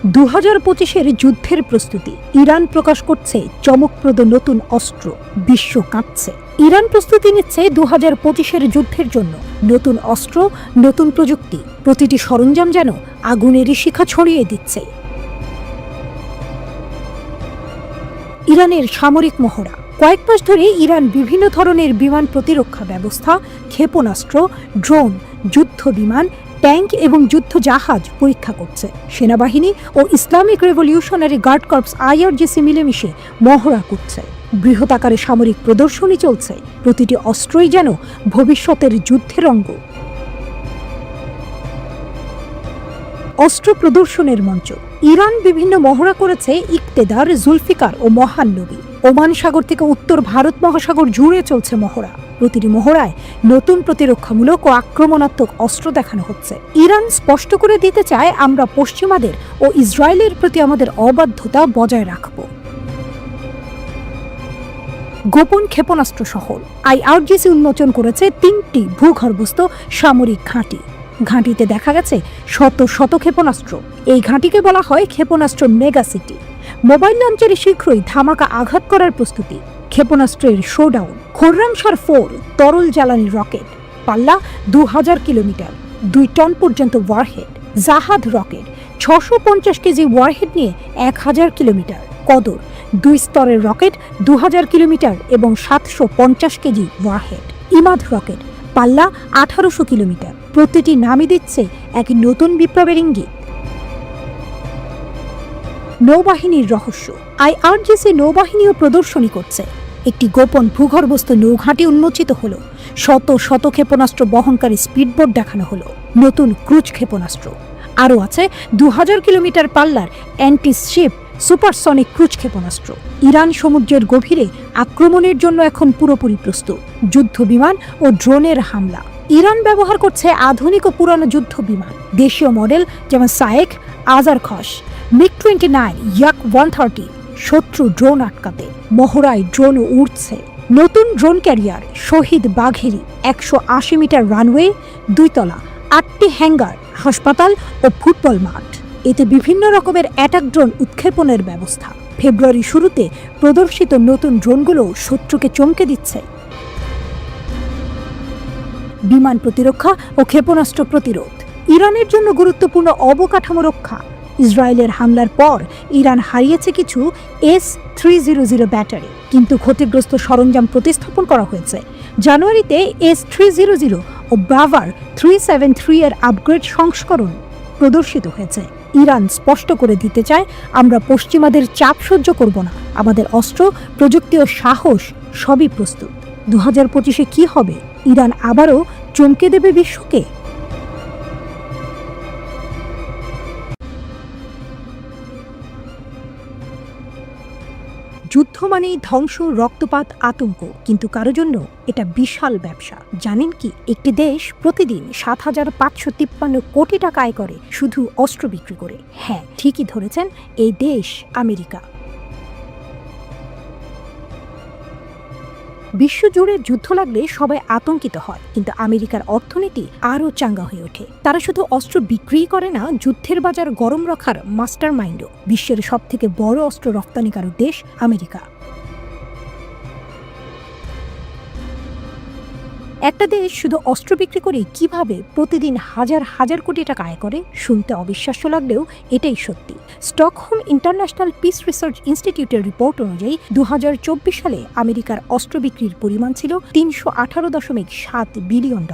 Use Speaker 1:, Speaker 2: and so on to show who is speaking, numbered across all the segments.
Speaker 1: 2025-এর যুদ্ধের প্রস্তুতি। ইরান প্রকাশ করছে চমকপ্রদ নতুন অস্ত্র। বিশ্ব কাঁপছে। ইরান প্রস্তুতি নিচ্ছে 2025-এর যুদ্ধের জন্য। নতুন অস্ত্র, নতুন প্রযুক্তি, প্রতিটি সরঞ্জাম যেন আগুনেরই শিখা ছড়িয়ে দিচ্ছে। ইরানের সামরিক মহড়া। কয়েক মাস ধরে ইরান বিভিন্ন ধরনের বিমান প্রতিরক্ষা ব্যবস্থা, ক্ষেপণাস্ত্র, ড্রোন, যুদ্ধ বিমান, ট্যাঙ্ক এবং যুদ্ধ জাহাজ পরীক্ষা করছে। সেনাবাহিনী ও Islamic revolutionary guard corps IRGC মিলেমিশে মহড়া করছে। বৃহৎ আকারে সামরিক প্রদর্শনী চলছে। প্রতিটি অস্ত্রই যেন ভবিষ্যতের যুদ্ধের অঙ্গ। অস্ত্র প্রদর্শনের মঞ্চ। ইরান বিভিন্ন মহড়া করেছে ইকতেদার, জুলফিকার ও মহানবী। ওমান সাগর থেকে উত্তর ভারত মহাসাগর জুড়ে চলছে মহড়া। প্রতিটি মহড়ায় নতুন প্রতিরক্ষামূলক ও আক্রমণাত্মক অস্ত্র দেখানো হচ্ছে। ইরান স্পষ্ট করে দিতে চায়, আমরা পশ্চিমাদের ও ইসরায়েলের প্রতি আমাদের অবাধ্যতা বজায় রাখব। গোপন ক্ষেপণাস্ত্র শহর। IRGC উন্মোচন করেছে 3টি ভূগর্ভস্থ সামরিক ঘাঁটি। ঘাঁটিতে দেখা গেছে শত শত ক্ষেপণাস্ত্র। এই ঘাঁটিকে বলা হয় ক্ষেপণাস্ত্র মেগা সিটি। মোবাইল লঞ্চারে শীঘ্রই ধামাকা আঘাত করার প্রস্তুতি। ক্ষেপণাস্ত্রের শোডাউন। খোররামশার 4 তরল জ্বালানি রকেট, পাল্লা 2000 কিলোমিটার, 2 টন পর্যন্ত ওয়ারহেড। জাহাদ রকেট 650 কেজি ওয়ারহেড নিয়ে 1000 কিলোমিটার। কদর 2 স্তরের রকেট 2000 কিলোমিটার এবং 750 কেজি ওয়ারহেড। ইমাদ রকেট, পাল্লা 1800 কিলোমিটার। প্রতিটি নামই দিচ্ছে এক নতুন বিপ্লবের ইঙ্গিত। নৌবাহিনীর রহস্য। IRGC নৌবাহিনীও প্রদর্শনী করছে। একটি গোপন ভূগর্ভস্থ নৌঘাঁটি উন্মোচিত হলো। শত শত ক্ষেপণাস্ত্র বহনকারী স্পিডবোট দেখানো হলো। নতুন ক্রুজ ক্ষেপণাস্ত্র। আরও আছে 2000 কিলোমিটার পাল্লার অ্যান্টি শিপ সুপারসনিক ক্রুজ ক্ষেপণাস্ত্র। ইরান সমুদ্রের গভীরে আক্রমণের জন্য এখন পুরোপুরি প্রস্তুত। যুদ্ধ বিমান ও ড্রোনের হামলা। ইরান ব্যবহার করছে আধুনিক ও পুরানো যুদ্ধ বিমান। দেশীয় মডেল যেমন সায়েক, আজারখস, MiG-29, Yak-130। শত্রু ড্রোন আটকাতে মহড়ায় ড্রোনও উড়ছে। নতুন ড্রোন ক্যারিয়ার শহীদ বাঘেরি, 180 মিটার রানওয়ে, 2 তলা, 8টি হ্যাঙ্গার, হাসপাতাল ও ফুটবল মাঠ। এতে বিভিন্ন রকমের অ্যাটাক ড্রোন উৎক্ষেপণের ব্যবস্থা। ফেব্রুয়ারি শুরুতে প্রদর্শিত নতুন ড্রোনগুলো শত্রুকে চমকে দিচ্ছে। বিমান প্রতিরক্ষা ও ক্ষেপণাস্ত্র প্রতিরোধ। ইরানের জন্য গুরুত্বপূর্ণ অবকাঠামো রক্ষা। ইসরায়েলের হামলার পর ইরান হারিয়েছে কিছু S-300 ব্যাটারি, কিন্তু ক্ষতিগ্রস্ত সরঞ্জাম প্রতিস্থাপন করা হয়েছে। জানুয়ারিতে S-300 ও ব্রাভার 373 এর আপগ্রেড সংস্করণ প্রদর্শিত হয়েছে। ইরান স্পষ্ট করে দিতে চায়, আমরা পশ্চিমাদের চাপ সহ্য করব না। আমাদের অস্ত্র, প্রযুক্তি ও সাহস সবই প্রস্তুত। 2025-এ কি হবে? ইরান আবারও চমকে দেবে বিশ্বকে। যুদ্ধ মানেই ধ্বংস, রক্তপাত, আতঙ্ক, কিন্তু কারো জন্য এটা বিশাল ব্যবসা। জানেন কি? একটি দেশ প্রতিদিন 7553 কোটি টাকা আয় করে শুধু অস্ত্র বিক্রি করে। হ্যাঁ, ঠিকই ধরেছেন, এই দেশ আমেরিকা। বিশ্বজুড়ে যুদ্ধ লাগলে সবাই আতঙ্কিত হয়, কিন্তু আমেরিকার অর্থনীতি আরও চাঙ্গা হয়ে ওঠে। তারা শুধু অস্ত্র বিক্রিই করে না, যুদ্ধের বাজার গরম রাখার মাস্টার মাইন্ডও। বিশ্বের সবথেকে বড় অস্ত্র রপ্তানিকারক দেশ আমেরিকা। একটা দেশ শুধু অস্ত্র বিক্রি করে কিভাবে প্রতিদিন হাজার হাজার কোটি টাকা আয় করে, শুনতে অবিশ্বাস্য লাগলেও এটাই সত্যি। স্টকহোম ইন্টারন্যাশনাল পিস রিসার্চ ইনস্টিটিউটের রিপোর্ট অনুযায়ী 2024 সালে আমেরিকার অস্ত্র বিক্রির পরিমাণ ছিল $318.7 বিলিয়ন।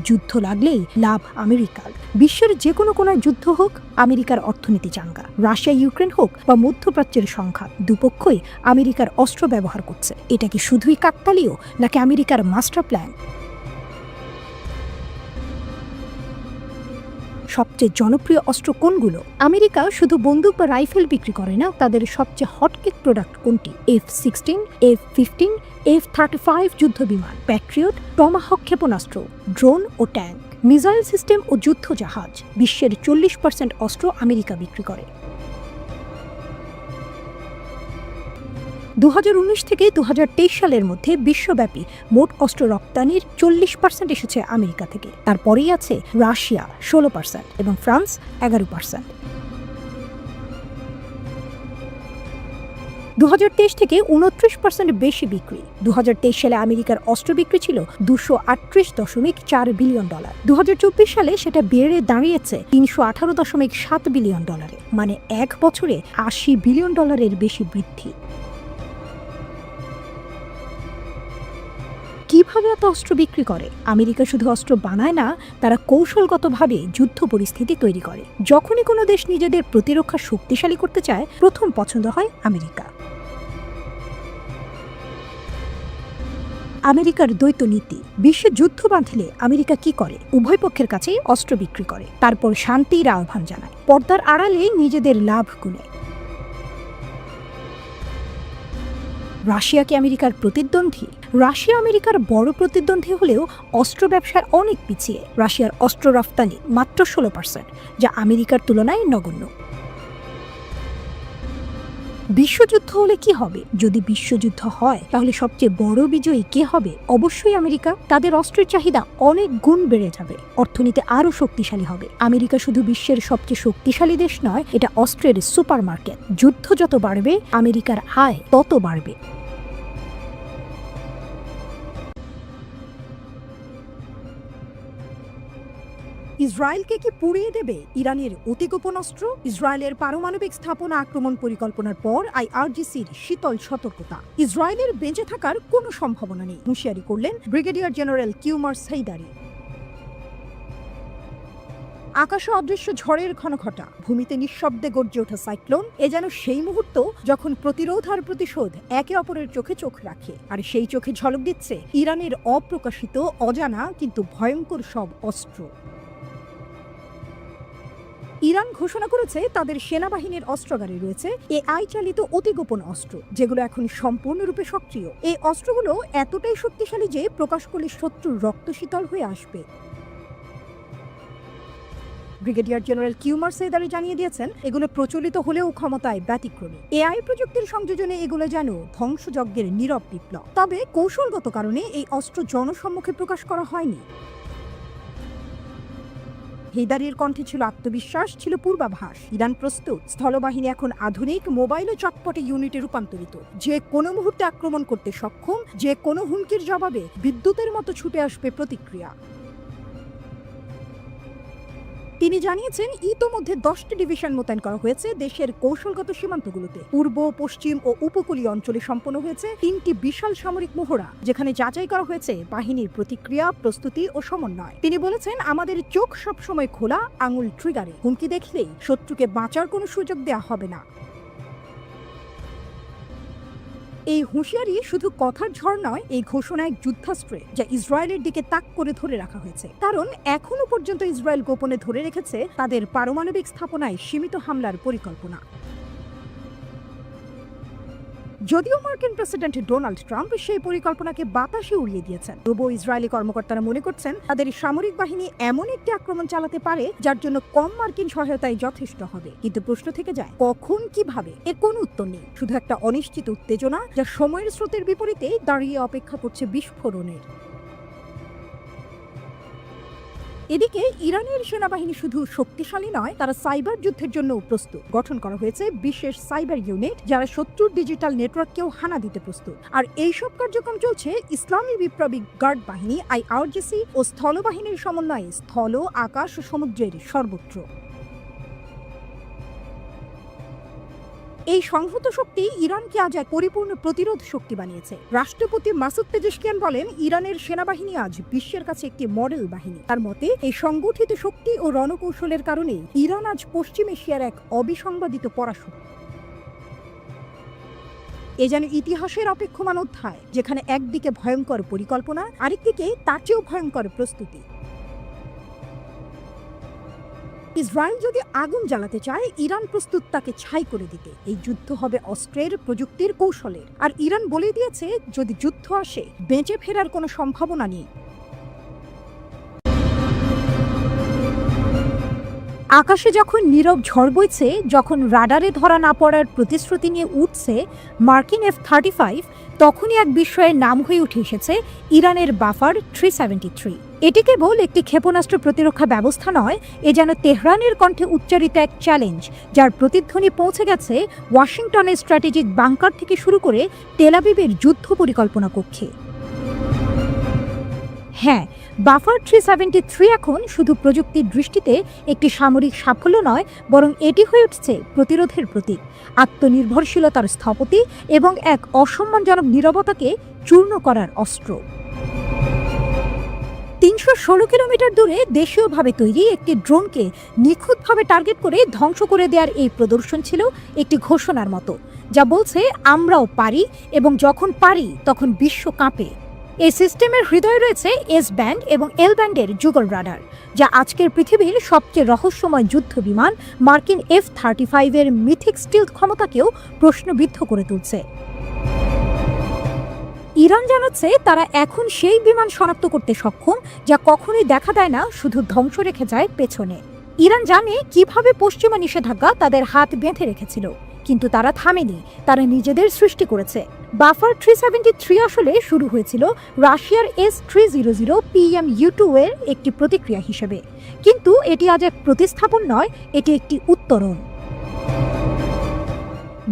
Speaker 1: যুদ্ধ লাগলেই লাভ আমেরিকার। বিশ্বের যে কোনো কোনায় যুদ্ধ হোক, আমেরিকার অর্থনীতি চাঙ্গা। রাশিয়া ইউক্রেন হোক বা মধ্যপ্রাচ্যের সংঘাত, দুপক্ষই আমেরিকার অস্ত্র ব্যবহার করছে। এটা কি শুধুই কাকতালীয়, নাকি আমেরিকার মাস্টার প্ল্যান? সবচেয়ে জনপ্রিয় অস্ত্র কোনগুলো? আমেরিকা শুধু বন্দুক বা রাইফেল বিক্রি করে না, তাদের সবচেয়ে হটকেক প্রোডাক্ট কোনটি? F-16, F-15, F-35 যুদ্ধ বিমান, প্যাট্রিয়ট, টমাহক ক্ষেপণাস্ত্র, ড্রোন ও ট্যাঙ্ক, মিসাইল সিস্টেম ও যুদ্ধ জাহাজ। বিশ্বের 40% অস্ত্র আমেরিকা বিক্রি করে। 2019 থেকে 2023 সালের মধ্যে বিশ্বব্যাপী মোট অস্ত্র রপ্তানির 40% এসেছে আমেরিকা থেকে। তারপরেই আছে রাশিয়া 16% এবং ফ্রান্স 11%। 2023 থেকে 29% বেশি বিক্রি। 2023 সালে আমেরিকার অস্ত্র বিক্রি ছিল $238.4 বিলিয়ন। 2024 সালে সেটা বেড়ে দাঁড়িয়েছে $318.7 বিলিয়ন, মানে এক বছরে $80 বিলিয়ন বেশি বৃদ্ধি। কিভাবে এত অস্ত্র বিক্রি করে? আমেরিকা শুধু অস্ত্র বানায় না, তারা কৌশলগতভাবে যুদ্ধ পরিস্থিতি তৈরি করে। যখনই কোনো দেশ নিজেদের প্রতিরক্ষা শক্তিশালী করতে চায়, প্রথম পছন্দ হয় আমেরিকা। আমেরিকার দ্বৈত নীতি। বিশ্বে যুদ্ধ বাঁধলে আমেরিকা কি করে? উভয় পক্ষের কাছেই অস্ত্র বিক্রি করে, তারপর শান্তির আহ্বান জানায়, পর্দার আড়ালে নিজেদের লাভ গুনে। রাশিয়া কি আমেরিকার প্রতিদ্বন্দ্বী? রাশিয়া আমেরিকার বড় প্রতিদ্বন্দ্বী হলেও অস্ত্র ব্যবসায় অনেক পিছিয়ে। রাশিয়ার অস্ত্র রফতানি মাত্র 16%, যা আমেরিকার তুলনায় নগণ্য। বিশ্বযুদ্ধ হলে কি হবে? যদি বিশ্বযুদ্ধ হয় তাহলে সবচেয়ে বড় বিজয়ী কে হবে? অবশ্যই আমেরিকা। তাদের অস্ত্রের চাহিদা অনেক গুণ বেড়ে যাবে, অর্থনীতি আরও শক্তিশালী হবে। আমেরিকা শুধু বিশ্বের সবচেয়ে শক্তিশালী দেশ নয়, এটা অস্ত্রের সুপার মার্কেট। যুদ্ধ যত বাড়বে, আমেরিকার আয় তত বাড়বে। ইসরায়েলকে কি পুড়িয়ে দেবে ইরানের অতি গোপন অস্ত্র? ইসরায়েলের পারমাণবিক স্থাপনা আক্রমণ পরিকল্পনার পর আইআরজিসির শীতল সতর্কতা। ইসরায়েলের বেঁচে থাকার কোনো সম্ভাবনা নেই, হুঁশিয়ারি করলেন ব্রিগেডিয়ার জেনারেল কিউমার্স হেইদারি। আকাশে অদৃশ্য ঝড়ের ঘনঘটা, ভূমিতে নিঃশব্দে গর্জে ওঠা সাইক্লোন। এ যেন সেই মুহূর্ত যখন প্রতিরোধ আর প্রতিশোধ একে অপরের চোখে চোখ রাখে। আর সেই চোখে ঝলক দিচ্ছে ইরানের অপ্রকাশিত, অজানা কিন্তু ভয়ঙ্কর সব অস্ত্র। ইরান ঘোষণা করেছে তাদের সেনাবাহিনীর অস্ত্রাগারে রয়েছে এআই চালিত অতি গোপন অস্ত্র, যেগুলো এখন সম্পূর্ণরূপে সক্রিয়। এই অস্ত্রগুলো এতটাই শক্তিশালী যে প্রকাশ করলে শত্রুর রক্ত শীতল হয়ে আসবে। ব্রিগেডিয়ার জেনারেল কিউমার্স হেইদারি জানিয়ে দিয়েছেন, এগুলো প্রচলিত হলেও ক্ষমতায় ব্যতিক্রমী। এআই প্রযুক্তির সংযোজনে এগুলো যেন ধ্বংসযজ্ঞের নীরব বিপ্লব। তবে কৌশলগত কারণে এই অস্ত্র জনসম্মুখে প্রকাশ করা হয়নি। হেইদারির কণ্ঠে ছিল আত্মবিশ্বাস, ছিল পূর্বাভাস। ইরান প্রস্তুত। স্থলবাহিনী এখন আধুনিক, মোবাইল ও চটপটে ইউনিটে রূপান্তরিত। যে কোনো মুহূর্তে আক্রমণ করতে সক্ষম, যে কোনো হুমকির জবাবে বিদ্যুতের মতো ছুটে আসবে প্রতিক্রিয়া। তিনি জানিয়েছেন, ইতোমধ্যে 10টি ডিভিশন মোতায়েন করা হয়েছে দেশের কৌশলগত সীমান্তগুলোতে। পূর্ব, পশ্চিম ও উপকূলীয় অঞ্চলে সম্পন্ন হয়েছে 3টি বিশাল সামরিক মহড়া, যেখানে যাচাই করা হয়েছে বাহিনীর প্রতিক্রিয়া, প্রস্তুতি ও সমন্বয়। তিনি বলেছেন, আমাদের চোখ সবসময় খোলা, আঙুল ট্রিগারে। হুমকি দেখলেই শত্রুকে বাঁচার কোনো সুযোগ দেওয়া হবে না। এই হুঁশিয়ারি শুধু কথার ঝড় নয়, এই ঘোষণা এক যুদ্ধাস্ত্রে, যা ইসরায়েলের দিকে তাক করে ধরে রাখা হয়েছে। কারণ এখনো পর্যন্ত ইসরায়েল গোপনে ধরে রেখেছে তাদের পারমাণবিক স্থাপনায় সীমিত হামলার পরিকল্পনা। যদিও মার্কিন প্রেসিডেন্ট ডোনাল্ড ট্রাম্প সেই পরিকল্পনাকে বাতাসে উড়িয়ে দিয়েছেন, তবুও ইসরায়েলি কর্মকর্তারা মনে করছেন তাদের সামরিক বাহিনী এমন একটি আক্রমণ চালাতে পারে যার জন্য কম মার্কিন সহায়তাই যথেষ্ট হবে। কিন্তু প্রশ্ন থেকে যায়, কখন, কিভাবে? এর কোনো উত্তর নেই, শুধু একটা অনিশ্চিত উত্তেজনা যা সময়ের স্রোতের বিপরীতে দাঁড়িয়ে অপেক্ষা করছে বিস্ফোরণের। এদিকে ইরানের সেনাবাহিনী শুধু শক্তিশালী নয়, তারা সাইবার যুদ্ধের জন্য প্রস্তুত। গঠন করা হয়েছে বিশেষ সাইবার ইউনিট, যারা শত্রুর ডিজিটাল নেটওয়ার্ককেও হানা দিতে প্রস্তুত। আর এইসব কার্যক্রম চলছে ইসলামী বিপ্লবী গার্ড বাহিনী আইআরজিসি ও স্থলবাহিনীর সমন্বয়ে স্থল, আকাশ ও সমুদ্রের সর্বত্র। এই সংহত শক্তি ইরানকে আজ এক পরিপূর্ণ প্রতিরোধ শক্তি বানিয়েছে। রাষ্ট্রপতি মাসুদ পেজেশকিয়ান বলেন, ইরানের সেনাবাহিনী আজ বিশ্বের কাছে একটি মডেল বাহিনী। তার মতে, এই সংগঠিত শক্তি ও রণকৌশলের কারণে ইরান আজ পশ্চিম এশিয়ার এক অবিসংবাদিত পরাশক্তি। এ যেন ইতিহাসের অপেক্ষমান অধ্যায়, যেখানে একদিকে ভয়ঙ্কর পরিকল্পনা, আরেকদিকে তার চেয়েও ভয়ঙ্কর প্রস্তুতি। ইসরায়েল যদি আগুন জ্বালাতে চায়, ইরান প্রস্তুত তাকে ছাই করে দিতে। এই যুদ্ধ হবে অস্ত্রের, প্রযুক্তির, কৌশলের। আর ইরান বলে দিয়েছে, যদি যুদ্ধ আসে, বেঁচে ফেরার কোনো সম্ভাবনা নেই। আকাশে যখন নীরব ঝড় বইছে, যখন রাডারে ধরা না পড়ার প্রতিশ্রুতি নিয়ে উঠছে মার্কিন F-35, তখনই এক বিস্ময়ের নাম হয়ে উঠে এসেছে ইরানের বাফার 373। এটি কেবল একটি ক্ষেপণাস্ত্র প্রতিরক্ষা ব্যবস্থা নয়, এ যেন তেহরানের কণ্ঠে উচ্চারিত এক চ্যালেঞ্জ, যার প্রতিধ্বনি পৌঁছে গেছে ওয়াশিংটনের স্ট্র্যাটেজিক বাংকার থেকে শুরু করে তেল আবিবের যুদ্ধ পরিকল্পনা কক্ষে। হ্যাঁ, বাফার 373 এখন শুধু প্রযুক্তির দৃষ্টিতে একটি সামরিক সাফল্য নয়, বরং এটি হয়ে উঠছে প্রতিরোধের প্রতীক, আত্মনির্ভরশীলতার স্থপতি এবং এক অসম্মানজনক নীরবতাকে চূর্ণ করার অস্ত্র। 316 কিলোমিটার দূরে দেশীয়ভাবে তৈরি একটি ড্রোনকে নিখুঁতভাবে টার্গেট করে ধ্বংস করে দেওয়ার এই প্রদর্শন ছিল একটি ঘোষণার মতো, যা বলছে আমরাও পারি, এবং যখন পারি তখন বিশ্ব কাঁপে। এই সিস্টেমের হৃদয়ে রয়েছে এস ব্যান্ড এবং এল ব্যান্ডের যুগল রাডার, যা আজকের পৃথিবীর সবচেয়ে রহস্যময় যুদ্ধ বিমান মার্কিন F-35 এর মিথিক স্টিলথ ক্ষমতাকেও প্রশ্নবিদ্ধ করে তুলছে। ইরান জানাচ্ছে তারা এখন সেই বিমান শনাক্ত করতে সক্ষম যা কখনোই দেখা দেয় না, শুধু ধ্বংস রেখে যায় পেছনে। ইরান জানে কিভাবে পশ্চিমা নিষেধাজ্ঞা তাদের হাত বেঁধে রেখেছিল, কিন্তু তারা থামেনি, তারা নিজেদের সৃষ্টি করেছে। বাফার 373 আসলে শুরু হয়েছিল রাশিয়ার S-300 PMU-2 এর একটি প্রতিক্রিয়া হিসেবে, কিন্তু এটি আজ এক প্রতিস্থাপন নয়, এটি একটি উত্তরণ।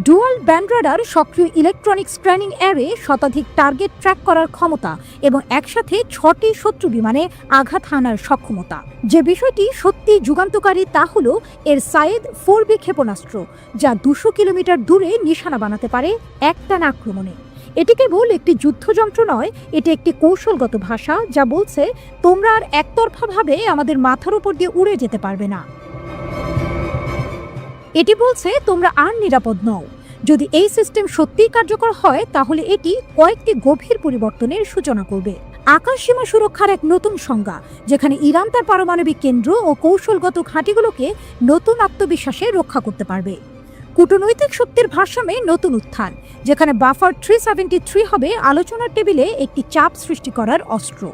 Speaker 1: ডুয়াল ব্যান্ড রাডার, সক্রিয় ইলেকট্রনিক স্ক্যানিং অ্যারে, শতাধিক টার্গেট ট্র্যাক করার ক্ষমতা এবং একসাথে 6টি শত্রু বিমানে আঘাত হানার সক্ষমতা। যে বিষয়টি সত্যি যুগান্তকারী তা হল এর সায়েদ 4B ক্ষেপণাস্ত্র, যা 200 কিলোমিটার দূরে নিশানা বানাতে পারে একটানা আক্রমণে। এটি কেবল একটি যুদ্ধযন্ত্র নয়, এটি একটি কৌশলগত ভাষা যা বলছে তোমরা আর একতরফাভাবে আমাদের মাথার উপর দিয়ে উড়ে যেতে পারবে না। এটি বলছে তোমরা আর নিরাপদ নও। যদি এই সিস্টেম সত্যিই কার্যকর হয়, তাহলে এটি কয়েকটি গভীর পরিবর্তনের সূচনা করবে। আকাশসীমা সুরক্ষার এক নতুন সংজ্ঞা, যেখানে ইরান তার পারমাণবিক কেন্দ্র ও কৌশলগত ঘাঁটিগুলোকে নতুন আত্মবিশ্বাসে রক্ষা করতে পারবে। কূটনৈতিক শক্তির ভারসাম্যে নতুন উত্থান, যেখানে বাফার 373 হবে আলোচনার টেবিলে একটি চাপ সৃষ্টি করার অস্ত্র।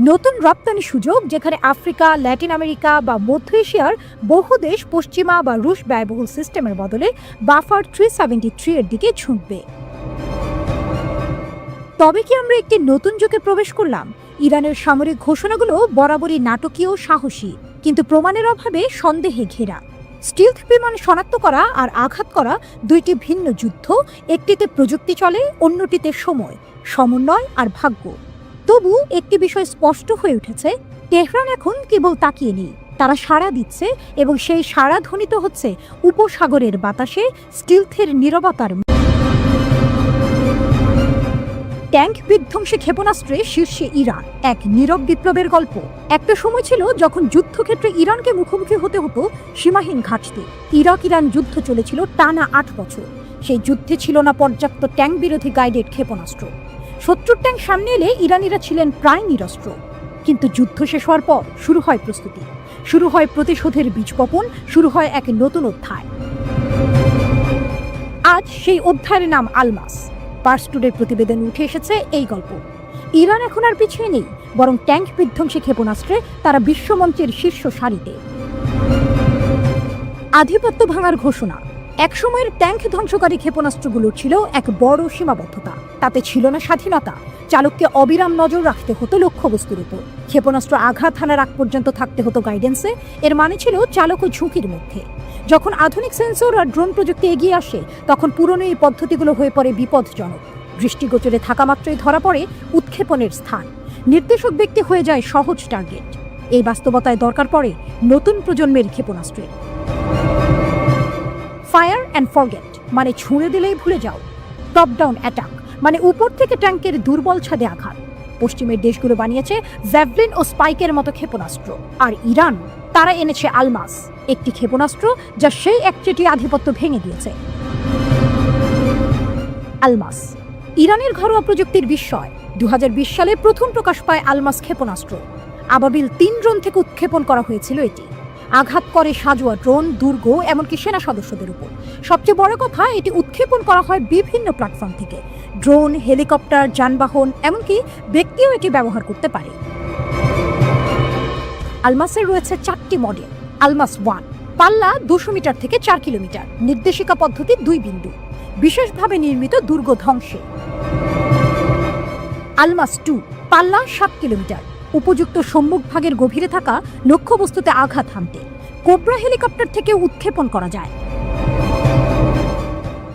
Speaker 1: নতুন রপ্তানি সুযোগ, যেখানে আফ্রিকা, ল্যাটিন আমেরিকা বা মধ্য এশিয়ার বহু দেশ পশ্চিমা বা রুশ ব্যয়বহুল সিস্টেমের বদলে বাফার 373 এর দিকে ঝুঁকবে। তবে কি আমরা একটি নতুন যুগে প্রবেশ করলাম? ইরানের সামরিক ঘোষণাগুলো বরাবরই নাটকীয়, সাহসী, কিন্তু প্রমাণের অভাবে সন্দেহে ঘেরা। স্টিলথ বিমান শনাক্ত করা আর আঘাত করা দুইটি ভিন্ন যুদ্ধ, একটিতে প্রযুক্তি চলে, অন্যটিতে সময়, সমন্বয় আর ভাগ্য। তবু একটি বিষয় স্পষ্ট হয়ে উঠেছে, তেহরান এখন কেবল তাকিয়ে নেই, তারা সাড়া দিচ্ছে, এবং সেই সাড়া ধ্বনিত হচ্ছে উপসাগরের বাতাসে, স্টিলথের নীরবতার। ট্যাঙ্ক বিধ্বংসী ক্ষেপণাস্ত্রে শীর্ষে ইরান, এক নীরব বিপ্লবের গল্প। একটা সময় ছিল যখন যুদ্ধক্ষেত্রে ইরানকে মুখোমুখি হতে হতো সীমাহীন ঘাঁটিতে। ইরান যুদ্ধ চলেছিল টানা 8 বছর। সেই যুদ্ধে ছিল না পর্যাপ্ত ট্যাঙ্ক বিরোধী গাইডেড ক্ষেপণাস্ত্র। শত্রুর ট্যাঙ্ক সামনে এলে ইরানিরা ছিলেন প্রায় নিরস্ত্র। কিন্তু যুদ্ধ শেষ হওয়ার পর শুরু হয় প্রস্তুতি, শুরু হয় প্রতিশোধের বীজ বপন, শুরু হয় এক নতুন অধ্যায়। আজ সেই অধ্যায়ের নাম আলমাস। পার্স টুডের প্রতিবেদনে উঠে এসেছে এই গল্প। ইরান এখন আর পিছিয়ে নেই, বরং ট্যাঙ্ক বিধ্বংসী ক্ষেপণাস্ত্রে তারা বিশ্বমঞ্চের শীর্ষ সারিতে। আধিপত্য ভাঙার ঘোষণা। একসময়ের ট্যাঙ্ক ধ্বংসকারী ক্ষেপণাস্ত্রগুলোর ছিল এক বড় সীমাবদ্ধতা। তাতে ছিল না স্বাধীনতা, চালককে অবিরাম নজর রাখতে হতো লক্ষ্যবস্তুর উপর। ক্ষেপণাস্ত্র আঘাত হানার আগ পর্যন্ত থাকতে হতো গাইডেন্সে। এর মানে ছিল চালকও ঝুঁকির মধ্যে। যখন আধুনিক সেন্সর আর ড্রোন প্রযুক্তি এগিয়ে আসে, তখন পুরনো এই পদ্ধতিগুলো হয়ে পড়ে বিপজ্জনক। দৃষ্টিগোচরে থাকা মাত্রই ধরা পড়ে উৎক্ষেপণের স্থান। নির্দেশক ব্যক্তি হয়ে যায় সহজ টার্গেট। এই বাস্তবতায় দরকার পড়ে নতুন প্রজন্মের ক্ষেপণাস্ত্রের। ফায়ার অ্যান্ড ফরগেট মানে ছুঁড়ে দিলেই ভুলে যাও। টপ ডাউন অ্যাটাক মানে উপর থেকে ট্যাঙ্কের দুর্বল ছাদে আঘাত। পশ্চিমের দেশগুলো বানিয়েছে জ্যাভলিন ও স্পাইকের মতো ক্ষেপণাস্ত্র, আর ইরান তারা এনেছে আলমাস, একটি ক্ষেপণাস্ত্র যা সেই একচেটিয়া আধিপত্য ভেঙে দিয়েছে। আলমাস ইরানের ঘরোয়া প্রযুক্তির বিস্ময়। 2020 সালে প্রথম প্রকাশ পায় আলমাস ক্ষেপণাস্ত্র। আবাবিল 3 ড্রোন থেকে উৎক্ষেপণ করা হয়েছিল এটি। আঘাত করে সাজোয়া ড্রোন, দুর্গ, এমনকি সেনা সদস্যদের উপর। সবচেয়ে বড় কথা, এটি উৎক্ষেপণ করা হয় বিভিন্ন প্ল্যাটফর্ম থেকে। ড্রোন, হেলিকপ্টার, যানবাহন, এমনকি ব্যক্তিও এটি ব্যবহার করতে পারে। আলমাসের রয়েছে 4টি মডেল। আলমাস 1 পাল্লা 200 মিটার থেকে 4 কিলোমিটার। নির্দেশিকা পদ্ধতি 2 বিন্দু। বিশেষভাবে নির্মিত দুর্গ ধ্বংসে। আলমাস 2 পাল্লা 7 কিলোমিটার। উপযুক্ত সম্মুখভাগের গভীরে থাকা লক্ষ্যবস্তুতে আঘাত হানতে কোবরা হেলিকপ্টার থেকে উৎক্ষেপণ করা যায়।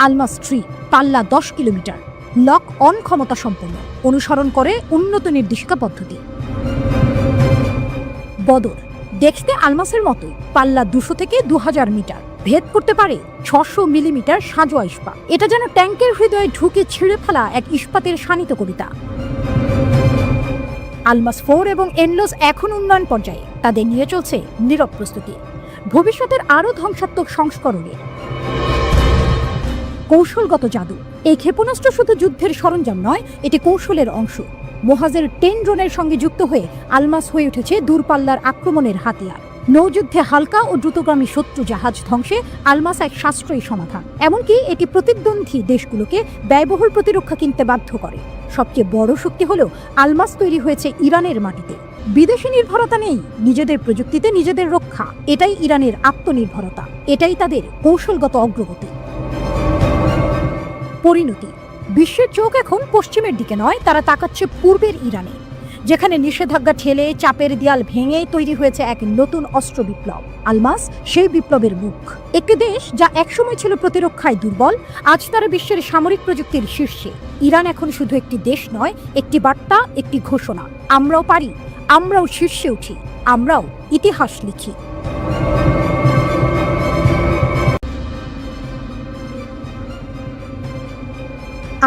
Speaker 1: আলমাস 3 পাল্লা 10 কিলোমিটার। লক অন ক্ষমতা সম্পন্ন, অনুসরণ করে উন্নত নির্দেশিকা পদ্ধতি। বদর দেখতে আলমাসের মতোই, পাল্লা 200 থেকে 2000 মিটার। ভেদ করতে পারে 600 মিলিমিটার সাজোয়া ইস্পাত। এটা যেন ট্যাঙ্কের হৃদয়ে ঢুকে ছিঁড়ে ফেলা এক ইস্পাতের শানিত কবিতা। আলমাস 4 এবং এনলোস এখন উন্নয়ন পর্যায়ে, তাদের নিয়ে চলছে নীরব প্রস্তুতি ভবিষ্যতের আরও ধ্বংসাত্মক সংস্করণে। কৌশলগত জাদু। এই ক্ষেপণাস্ত্র শুধু যুদ্ধের সরঞ্জাম নয়, এটি কৌশলের অংশ। মোহাজের 10 ড্রোনের সঙ্গে যুক্ত হয়ে আলমাস হয়ে উঠেছে দূরপাল্লার আক্রমণের হাতিয়ার। নৌযুদ্ধে হালকা ও দ্রুতগামী শত্রু জাহাজ ধ্বংসে আলমাস এক সাশ্রয়ী সমাধান। এমনকি এটি প্রতিদ্বন্দ্বী দেশগুলোকে ব্যয়বহুল প্রতিরক্ষা কিনতে বাধ্য করে। সবচেয়ে বড় শক্তি হল আলমাস তৈরি হয়েছে ইরানের মাটিতে। বিদেশি নির্ভরতা নেই, নিজেদের প্রযুক্তিতে নিজেদের রক্ষা। এটাই ইরানের আত্মনির্ভরতা, এটাই তাদের কৌশলগত অগ্রগতি। পরিণতি। বিশ্বের চোখ এখন পশ্চিমের দিকে নয়, তারা তাকাচ্ছে পূর্বের ইরানে, যেখানে নিষেধাজ্ঞা ঠেলে চাপের দেয়াল ভেঙে তৈরি হয়েছে এক নতুন অস্ত্র বিপ্লব। আলমাস সেই বিপ্লবের মুখ। একটি দেশ যা একসময় ছিল প্রতিরক্ষায় দুর্বল, আজ তারা বিশ্বের সামরিক প্রযুক্তির শীর্ষে। ইরান এখন শুধু একটি দেশ নয়, একটি বার্তা, একটি ঘোষণা। আমরাও পারি, আমরাও শীর্ষে উঠি, আমরাও ইতিহাস লিখি।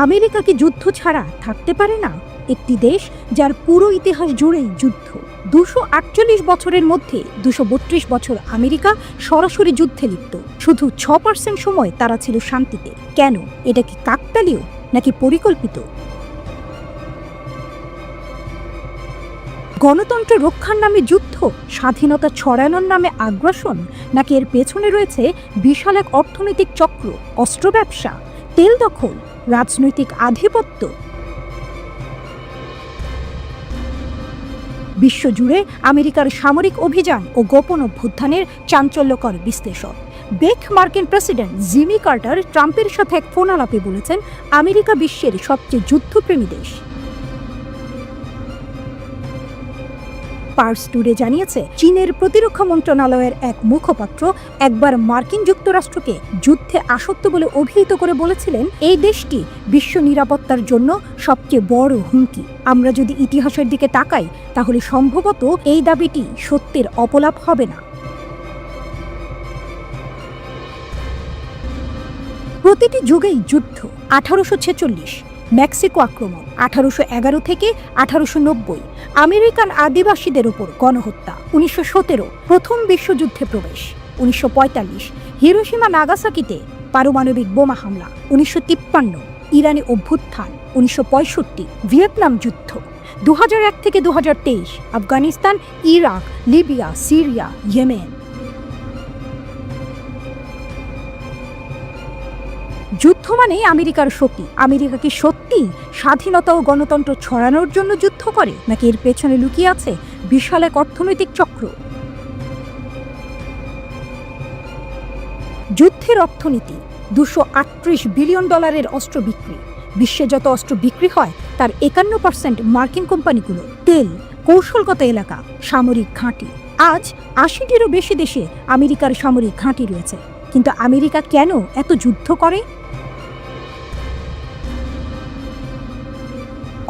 Speaker 1: আমেরিকা কি যুদ্ধ ছাড়া থাকতে পারে না? একটি দেশ যার পুরো ইতিহাস জুড়েই যুদ্ধ। 248 বছরের মধ্যে 232 বছর আমেরিকা সরাসরি যুদ্ধে লিপ্ত। শুধু 6% সময় তারা ছিল শান্তিতে। কেন? এটা কি কাকতালীয় নাকি পরিকল্পিত? গণতন্ত্র রক্ষার নামে যুদ্ধ, স্বাধীনতা ছড়ানোর নামে আগ্রাসন, নাকি এর পেছনে রয়েছে বিশাল এক অর্থনৈতিক চক্র, অস্ত্র ব্যবসা, তেল দখল, রাজনৈতিক আধিপত্য? বিশ্বজুড়ে আমেরিকার সামরিক অভিযান ও গোপন অভ্যুত্থানের চাঞ্চল্যকর বিশ্লেষণ। বেক মার্কিন প্রেসিডেন্ট জিমি কার্টার ট্রাম্পের সাথে এক ফোন আলাপে বলেছেন, আমেরিকা বিশ্বের সবচেয়ে যুদ্ধপ্রেমী দেশ। পার্স টুডে জানিয়েছে, চীনের প্রতিরক্ষা মন্ত্রণালয়ের এক মুখপাত্র একবার মার্কিন যুক্তরাষ্ট্রকে যুদ্ধে আসক্ত বলে অভিহিত করে বলেছিলেন, এই দেশটি বিশ্ব নিরাপত্তার জন্য সবচেয়ে বড় হুমকি। আমরা যদি ইতিহাসের দিকে তাকাই, তাহলে সম্ভবত এই দাবিটি সত্যের অপলাপ হবে না। প্রতিটি যুগেই যুদ্ধ। 1846 মেক্সিকো আক্রমণ, 1811 থেকে 1890 আমেরিকান আদিবাসীদের উপর গণহত্যা, 1917 প্রথম বিশ্বযুদ্ধে প্রবেশ, 1945 হিরোশিমা নাগাসাকিতে পারমাণবিক বোমা হামলা, 1953 ইরানে অভ্যুত্থান, 1965 ভিয়েতনাম যুদ্ধ, 2001 থেকে 2023 Afghanistan, Iraq, Libya, Syria, Yemen. যুদ্ধ মানে আমেরিকার শক্তি। আমেরিকা কি সত্যি স্বাধীনতা ও গণতন্ত্র ছড়ানোর জন্য যুদ্ধ করে, নাকি এর পেছনে লুকিয়ে আছে বিশাল এক অর্থনৈতিক চক্র? যুদ্ধের অর্থনীতি। $238 বিলিয়ন অস্ত্র বিক্রি। বিশ্বে যত অস্ত্র বিক্রি হয় তার 51% মার্কিন কোম্পানিগুলো। তেল, কৌশলগত এলাকা, সামরিক ঘাঁটি। আজ 80টিরও বেশি দেশে আমেরিকার সামরিক ঘাঁটি রয়েছে। কিন্তু আমেরিকা কেন এত যুদ্ধ করে?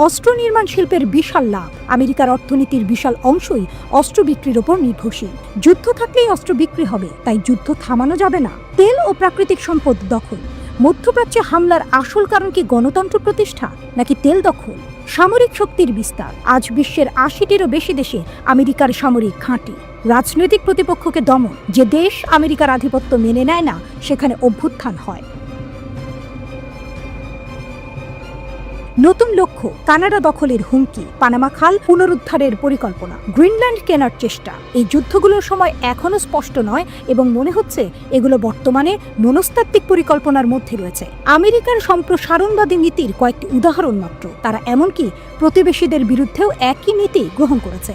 Speaker 1: অস্ত্র নির্মাণ শিল্পের বিশাল লাভ। আমেরিকার অর্থনীতির বিশাল অংশই অস্ত্র বিক্রির ওপর নির্ভরশীল। যুদ্ধ থাকলেই অস্ত্র বিক্রি হবে, তাই যুদ্ধ থামানো যাবে না। তেল ও প্রাকৃতিক সম্পদ দখল। মধ্যপ্রাচ্যে হামলার আসল কারণ কি গণতন্ত্র প্রতিষ্ঠা, নাকি তেল দখল? সামরিক শক্তির বিস্তার। আজ বিশ্বের 80টিরও বেশি দেশে আমেরিকার সামরিক ঘাঁটি। রাজনৈতিক প্রতিপক্ষকে দমন। যে দেশ আমেরিকার আধিপত্য মেনে নেয় না, সেখানে অভ্যুত্থান হয়। নতুন লক্ষ্য, কানাডা দখলের হুমকি, পানামা খাল পুনরুদ্ধারের পরিকল্পনা, গ্রিনল্যান্ড কেনার চেষ্টা। এই যুদ্ধগুলোর সময় এখনো স্পষ্ট নয় এবং মনে হচ্ছে এগুলো বর্তমানে মনস্তাত্ত্বিক পরিকল্পনার মধ্যে রয়েছে। আমেরিকার সম্প্রসারণবাদী নীতির কয়েকটি উদাহরণ মাত্র। তারা এমনকি প্রতিবেশীদের বিরুদ্ধেও একই নীতি গ্রহণ করেছে।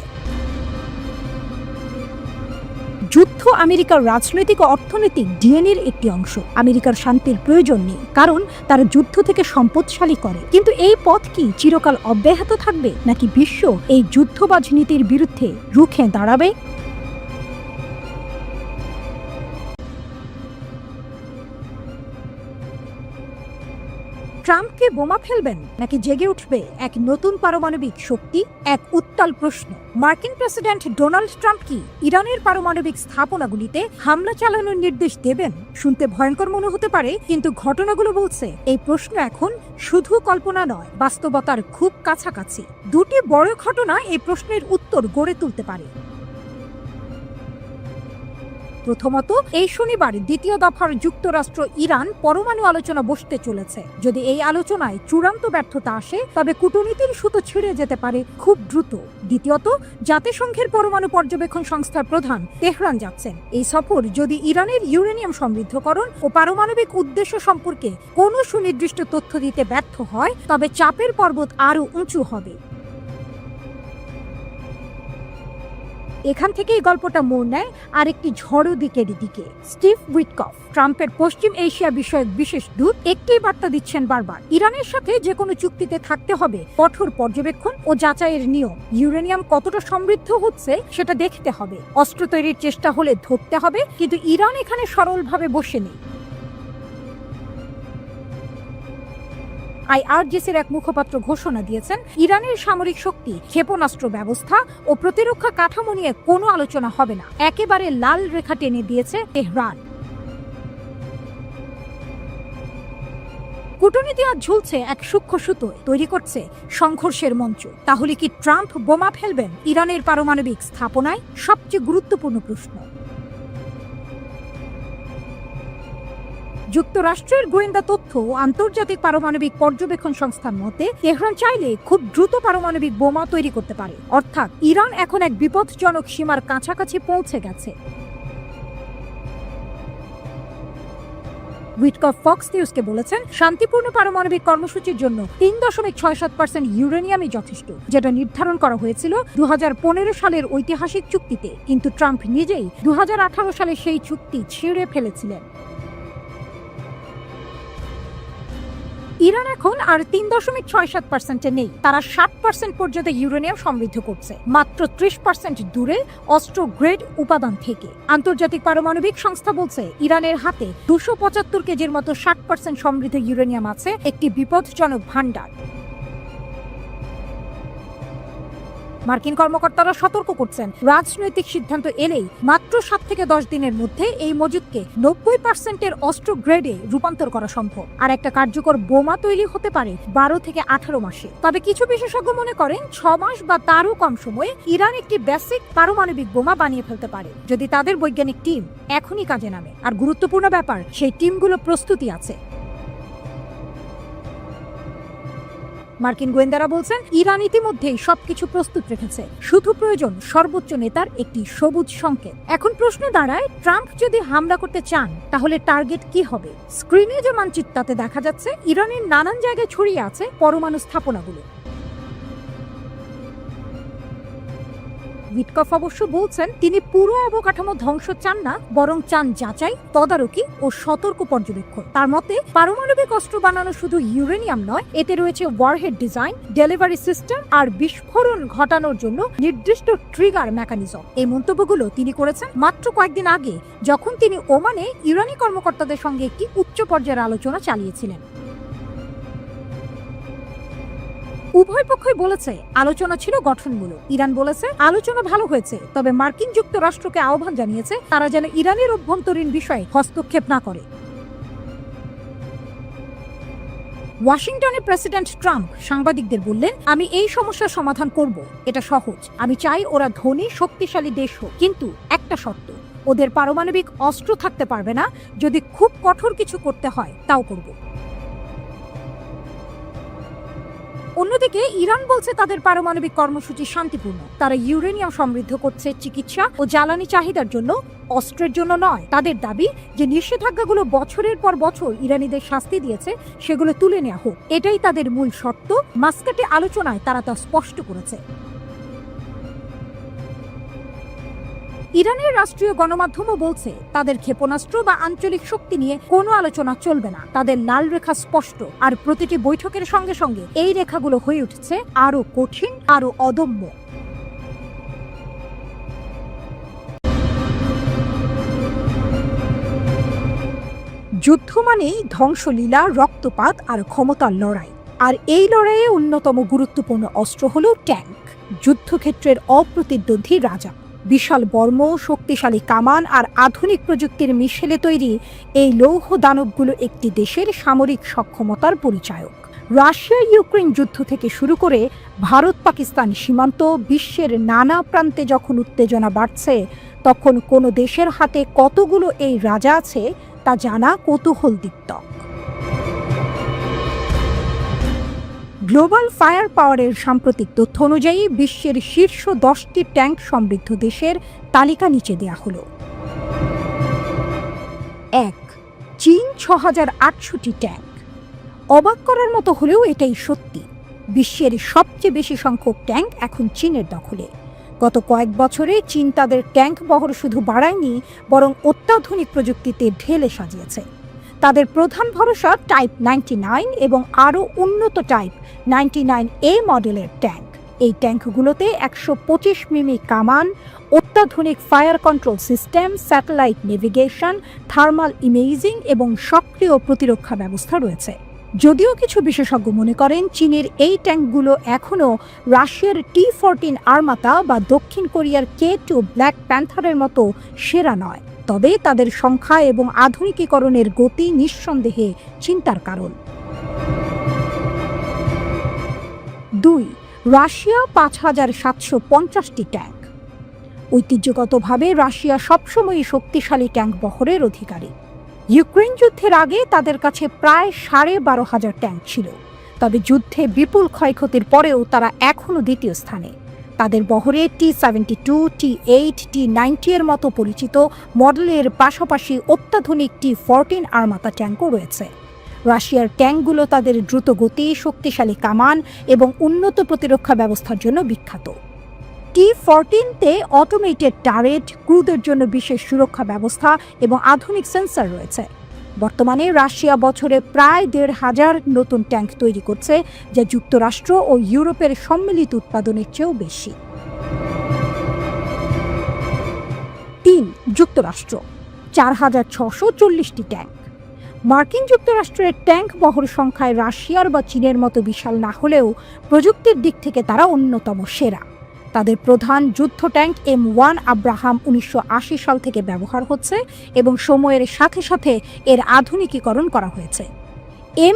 Speaker 1: যুদ্ধ আমেরিকার রাজনৈতিক ও অর্থনৈতিক ডিএনএর একটি অংশ। আমেরিকার শান্তির প্রয়োজন নেই, কারণ তারা যুদ্ধ থেকে সম্পদশালী করে। কিন্তু এই পথ কি চিরকাল অব্যাহত থাকবে, নাকি বিশ্ব এই যুদ্ধবাজ নীতির বিরুদ্ধে রুখে দাঁড়াবে? ট্রাম্পকে বোমা ফেলবেন, নাকি জেগে উঠবে এক নতুন পারমাণবিক শক্তি? এক উত্তাল প্রশ্ন। মার্কিন প্রেসিডেন্ট ডোনাল্ড ট্রাম্প কি ইরানের পারমাণবিক স্থাপনাগুলিতে হামলা চালানোর নির্দেশ দেবেন? শুনতে ভয়ঙ্কর মনে হতে পারে, কিন্তু ঘটনাগুলো বলছে এই প্রশ্ন এখন শুধু কল্পনা নয়, বাস্তবতার খুব কাছাকাছি। দুটি বড় ঘটনা এই প্রশ্নের উত্তর গড়ে তুলতে পারে। প্রথমত, এই শনিবার দ্বিতীয় দফার যুক্তরাষ্ট্র ইরান পরমাণু আলোচনা বসতে চলেছে। যদি এই আলোচনায় চূড়ান্ত ব্যর্থতা আসে, তবে কূটনীতির সুতো ছিঁড়ে যেতে পারে খুব দ্রুত। দ্বিতীয়ত, জাতিসংঘের পরমাণু পর্যবেক্ষণ সংস্থার প্রধান তেহরান যাচ্ছেন। এই সফর যদি ইরানের ইউরেনিয়াম সমৃদ্ধকরণ ও পারমাণবিক উদ্দেশ্য সম্পর্কে কোনো সুনির্দিষ্ট তথ্য দিতে ব্যর্থ হয়, তবে চাপের পর্বত আরও উঁচু হবে। এখান থেকেই গল্পটা মোড় নেয় আরেকটি ঝড়ো দিকের দিকে। স্টিভ উইটকফ, ট্রাম্পের পশ্চিম এশিয়া বিষয়ক বিশেষ দূত, একটি বার্তা দিচ্ছেন বারবার: ইরানের সাথে যে কোনো চুক্তিতে থাকতে হবে কঠোর পর্যবেক্ষণ ও যাচাইয়ের নিয়ম। ইউরেনিয়াম কতটা সমৃদ্ধ হচ্ছে সেটা দেখতে হবে, অস্ত্র তৈরির চেষ্টা হলে ধরতে হবে, কিন্তু ইরান এখানে সরলভাবে বসে নেই। আইআরজিসির এক মুখপাত্র ঘোষণা দিয়েছেন, ইরানের সামরিক শক্তি, ক্ষেপণাস্ত্র ব্যবস্থা ও প্রতিরক্ষা কাঠামো নিয়ে কোনো আলোচনা হবে না। একেবারে লাল রেখা টেনে দিয়েছে তেহরান। কূটনীতি আজ ঝুলছে এক সূক্ষ্ম সুতোয়, তৈরি করছে সংঘর্ষের মঞ্চ। তাহলে কি ট্রাম্প বোমা ফেলবেন ইরানের পারমাণবিক স্থাপনায়? সবচেয়ে গুরুত্বপূর্ণ প্রশ্ন। যুক্তরাষ্ট্রের গোয়েন্দা তথ্য ও আন্তর্জাতিক পারমাণবিক পর্যবেক্ষণ সংস্থার মতে, তেহরান চাইলে খুব দ্রুত পারমাণবিক বোমা তৈরি করতে পারে। অর্থাৎ ইরান এখন এক বিপজ্জনক সীমার কাছাকাছি পৌঁছে গেছে। উইটকফ ফক্স নিউজকে বলেছেন, শান্তিপূর্ণ পারমাণবিক কর্মসূচির জন্য 3.67% ইউরেনিয়ামই যথেষ্ট, যেটা নির্ধারণ করা হয়েছিল 2015 সালের ঐতিহাসিক চুক্তিতে। কিন্তু ট্রাম্প নিজেই 2018 সালে সেই চুক্তি ছিঁড়ে ফেলেছিলেন। ইরান এখন আর 3.67% নেই, তারা 60% পর্যন্ত ইউরেনিয়াম সমৃদ্ধ করছে, মাত্র 30% দূরে অস্ট্রো গ্রেড উপাদান থেকে। আন্তর্জাতিক পারমাণবিক সংস্থা বলছে, ইরানের হাতে 275 কেজির মতো 60% সমৃদ্ধ ইউরেনিয়াম আছে, একটি বিপজ্জনক ভান্ডার। মার্কিন কর্মকর্তারা সতর্ক করছেন, রাজনৈতিক সিদ্ধান্ত এলেই মাত্র 7 থেকে 10 দিনের মধ্যে এই মজুদকে 90% অস্ট্রো গ্রেডে রূপান্তর করা সম্ভব। আর একটা কার্যকর বোমা তৈরি হতে পারে 12 থেকে 18 মাসে। তবে কিছু বিশেষজ্ঞ মনে করেন 6 মাস বা তারও কম সময়ে ইরান একটি বেসিক পারমাণবিক বোমা বানিয়ে ফেলতে পারে, যদি তাদের বৈজ্ঞানিক টিম এখনই কাজে নামে। আর গুরুত্বপূর্ণ ব্যাপার, সেই টিমগুলো প্রস্তুতি আছে। মার্কিন গোয়েন্দারা বলছেন, ইরান ইতিমধ্যেই সবকিছু প্রস্তুত রেখেছে, শুধু প্রয়োজন সর্বোচ্চ নেতার একটি সবুজ সংকেত। এখন প্রশ্ন দাঁড়ায়, ট্রাম্প যদি হামলা করতে চান, তাহলে টার্গেট কি হবে? স্ক্রিনে যে মানচিত্রতে দেখা যাচ্ছে, ইরানের নানান জায়গায় ছড়িয়ে আছে পরমাণু স্থাপনাগুলো। উইটকফ অবশ্য বলছেন, তিনি পুরো অবকাঠামো ধ্বংস চান না, বরং চান যাচাই, তদারকি ও সতর্ক পর্যবেক্ষণ। তার মতে, পারমাণবিক অস্ত্র বানানো শুধু ইউরেনিয়াম নয়, এতে রয়েছে ওয়ারহেড ডিজাইন, ডেলিভারি সিস্টেম আর বিস্ফোরণ ঘটানোর জন্য নির্দিষ্ট ট্রিগার মেকানিজম। এই মন্তব্যগুলো তিনি করেছেন মাত্র কয়েকদিন আগে, যখন তিনি ওমানে ইরানি কর্মকর্তাদের সঙ্গে একটি উচ্চ পর্যায়ের আলোচনা চালিয়েছিলেন। উভয় পক্ষই বলেছে আলোচনা ছিল গঠনমূলক। ইরান বলেছে আলোচনা ভালো হয়েছে, তবে মার্কিন যুক্তরাষ্ট্রকে আহ্বান জানিয়েছে তারা যেন ইরানের অভ্যন্তরীণ বিষয়ে হস্তক্ষেপ না করে। ওয়াশিংটনে প্রেসিডেন্ট ট্রাম্প সাংবাদিকদের বললেন, আমি এই সমস্যার সমাধান করব, এটা সহজ। আমি চাই ওরা ধনী শক্তিশালী দেশ হোক, কিন্তু একটা শর্ত, ওদের পারমাণবিক অস্ত্র থাকতে পারবে না। যদি খুব কঠোর কিছু করতে হয়, তাও করব। অন্যদিকে ইরান বলছে তাদের পারমাণবিক কর্মসূচি শান্তিপূর্ণ। তারা ইউরেনিয়াম সমৃদ্ধ করছে চিকিৎসা ও জ্বালানি চাহিদার জন্য, অস্ত্রের জন্য নয়। তাদের দাবি যে নিষেধাজ্ঞাগুলো বছরের পর বছর ইরানিদের শাস্তি দিয়েছে, সেগুলো তুলে নেওয়া হোক। এটাই তাদের মূল শর্ত। মাস্কাটে আলোচনায় তারা তা স্পষ্ট করেছে। ইরানের রাষ্ট্রীয় গণমাধ্যমও বলছে তাদের ক্ষেপণাস্ত্র বা আঞ্চলিক শক্তি নিয়ে কোনো আলোচনা চলবে না। তাদের লাল রেখা স্পষ্ট, আর প্রতিটি বৈঠকের সঙ্গে সঙ্গে এই রেখাগুলো হয়ে উঠছে আরো কঠিন, আরো অদম্য। যুদ্ধ মানেই ধ্বংসলীলা, রক্তপাত আর ক্ষমতার লড়াই। আর এই লড়াইয়ে অন্যতম গুরুত্বপূর্ণ অস্ত্র হল ট্যাঙ্ক, যুদ্ধক্ষেত্রের অপ্রতিদ্বন্দ্বী রাজা। বিশাল বর্ম, শক্তিশালী কামান আর আধুনিক প্রযুক্তির মিশেলে তৈরি এই লৌহ দানবগুলো একটি দেশের সামরিক সক্ষমতার পরিচায়ক। রাশিয়া ইউক্রেন যুদ্ধ থেকে শুরু করে ভারত পাকিস্তান সীমান্ত, বিশ্বের নানা প্রান্তে যখন উত্তেজনা বাড়ছে, তখন কোনো দেশের হাতে কতগুলো এই রাজা আছে তা জানা কৌতূহলদীপ্তক। গ্লোবাল ফায়ার পাওয়ারের সাম্প্রতিক তথ্য অনুযায়ী বিশ্বের শীর্ষ 10টি ট্যাঙ্ক সমৃদ্ধ দেশের তালিকা নিচে দেয়া হলো। 1. চীন 6800টি ট্যাঙ্ক। অবাক করার মতো হলেও এটাই সত্যি। বিশ্বের সবচেয়ে বেশি সংখ্যক ট্যাঙ্ক এখন চীনের দখলে। গত কয়েক বছরে চীন তাদের ট্যাঙ্ক বহর শুধু বাড়ায়নি, বরং অত্যাধুনিক প্রযুক্তিতে ঢেলে সাজিয়েছে। তাদের প্রধান ভরসা টাইপ 99 এবং আরও উন্নত টাইপ 99A মডেলের ট্যাঙ্ক। এই ট্যাঙ্কগুলোতে 125 মিমি কামান, অত্যাধুনিক fire control system, satellite navigation, thermal imaging এবং সক্রিয় প্রতিরক্ষা ব্যবস্থা রয়েছে। যদিও কিছু বিশেষজ্ঞ মনে করেন চীনের এই ট্যাঙ্কগুলো এখনও রাশিয়ার T-14 আর্মাতা বা দক্ষিণ কোরিয়ার K2 ব্ল্যাক প্যান্থারের মতো সেরা নয়, তবে তাদের সংখ্যা এবং আধুনিকীকরণের গতি নিঃসন্দেহে চিন্তার কারণ। 2. রাশিয়া 5750টি ট্যাঙ্ক। ঐতিহ্যগতভাবে রাশিয়া সবসময়ই শক্তিশালী ট্যাঙ্ক বহরের অধিকারী। ইউক্রেন যুদ্ধের আগে তাদের কাছে প্রায় 12,500 ট্যাঙ্ক ছিল, তবে যুদ্ধে বিপুল ক্ষয়ক্ষতির পরেও তারা এখনও দ্বিতীয় স্থানে। তাদের বহরে T-72, T-8, T-90 এর মতো পরিচিত মডেলের পাশাপাশি অত্যাধুনিক T-14 আর্মাতা ট্যাঙ্কও রয়েছে। রাশিয়ার ট্যাঙ্কগুলো তাদের দ্রুত গতি, শক্তিশালী কামান এবং উন্নত প্রতিরক্ষা ব্যবস্থার জন্য বিখ্যাত। T-14-তে অটোমেটেড টারেট, ক্রুদের জন্য বিশেষ সুরক্ষা ব্যবস্থা এবং আধুনিক সেন্সর রয়েছে। বর্তমানে রাশিয়া বছরে প্রায় 1,500 নতুন ট্যাঙ্ক তৈরি করছে, যা যুক্তরাষ্ট্র ও ইউরোপের সম্মিলিত উৎপাদনের চেয়েও বেশি। 3. যুক্তরাষ্ট্র 4640টি ট্যাঙ্ক। মার্কিন যুক্তরাষ্ট্রের ট্যাঙ্ক বহর সংখ্যায় রাশিয়ার বা চীনের মতো বিশাল না হলেও প্রযুক্তির দিক থেকে তারা অন্যতম সেরা। তাদের প্রধান যুদ্ধ ট্যাঙ্ক M1 আব্রাহাম 1980 সাল থেকে ব্যবহার হচ্ছে এবং সময়ের সাথে সাথে এর আধুনিকীকরণ করা হয়েছে।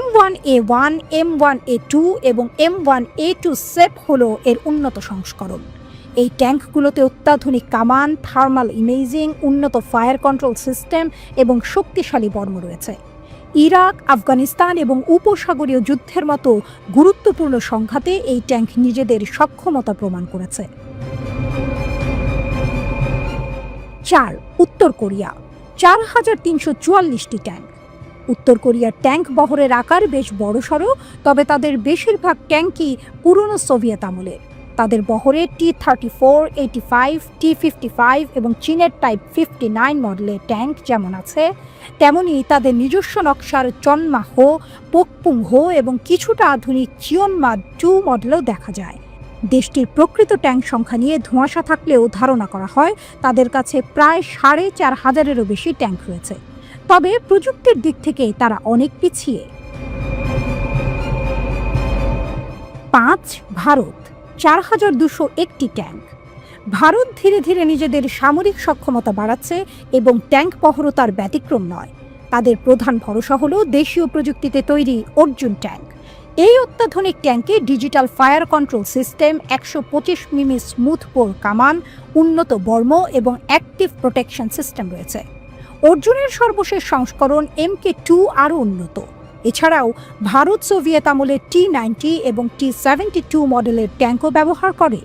Speaker 1: M1A1, M1A2 এবং M1A2 সেপ হল এর উন্নত সংস্করণ। এই ট্যাঙ্কগুলোতে অত্যাধুনিক কামান, থার্মাল ইমেজিং, উন্নত ফায়ার কন্ট্রোল সিস্টেম এবং শক্তিশালী বর্ম রয়েছে। ইরাক, আফগানিস্তান এবং উপসাগরীয় যুদ্ধের মতো গুরুত্বপূর্ণ সংঘাতে এই ট্যাঙ্ক নিজেদের সক্ষমতা প্রমাণ করেছে। 4. উত্তর কোরিয়া 4344টি ট্যাঙ্ক। উত্তর কোরিয়ার ট্যাঙ্ক বহরের আকার বেশ বড়সড়, তবে তাদের বেশিরভাগ ট্যাঙ্কই পুরনো সোভিয়েত আমলের। তাদের বহরে T-34, 85, T-55 এবং চীনের টাইপ 59 মডেলের ট্যাঙ্ক যেমন আছে, তেমনি তাদের নিজস্ব নকশার চনমা-হো, পোকপুং-হো এবং কিছুটা আধুনিক চিয়নমা-2 মডেলও দেখা যায়। দেশটির প্রকৃত ট্যাঙ্ক সংখ্যা নিয়ে ধোঁয়াশা থাকলেও ধারণা করা হয় তাদের কাছে প্রায় 4500-এরও বেশি ট্যাঙ্ক রয়েছে, তবে প্রযুক্তির দিক থেকে তারা অনেক পিছিয়ে। 5. ভারত 4201টি ট্যাঙ্ক। ভারত ধীরে ধীরে নিজেদের সামরিক সক্ষমতা বাড়াচ্ছে এবং ট্যাঙ্ক বহরও তার ব্যতিক্রম নয়। তাদের প্রধান ভরসা হল দেশীয় প্রযুক্তিতে তৈরি অর্জুন ট্যাঙ্ক। এই অত্যাধুনিক ট্যাঙ্কে ডিজিটাল ফায়ার কন্ট্রোল সিস্টেম, 125 মিমি স্মুথ পোর কামান, উন্নত বর্ম এবং অ্যাক্টিভ প্রোটেকশন সিস্টেম রয়েছে। অর্জুনের সর্বশেষ সংস্করণ MK2 আরও উন্নত। এছাড়াও ভারত সোভিয়েত আমলের T-90 এবং T-72 মডেলের ট্যাঙ্কও ব্যবহার করে।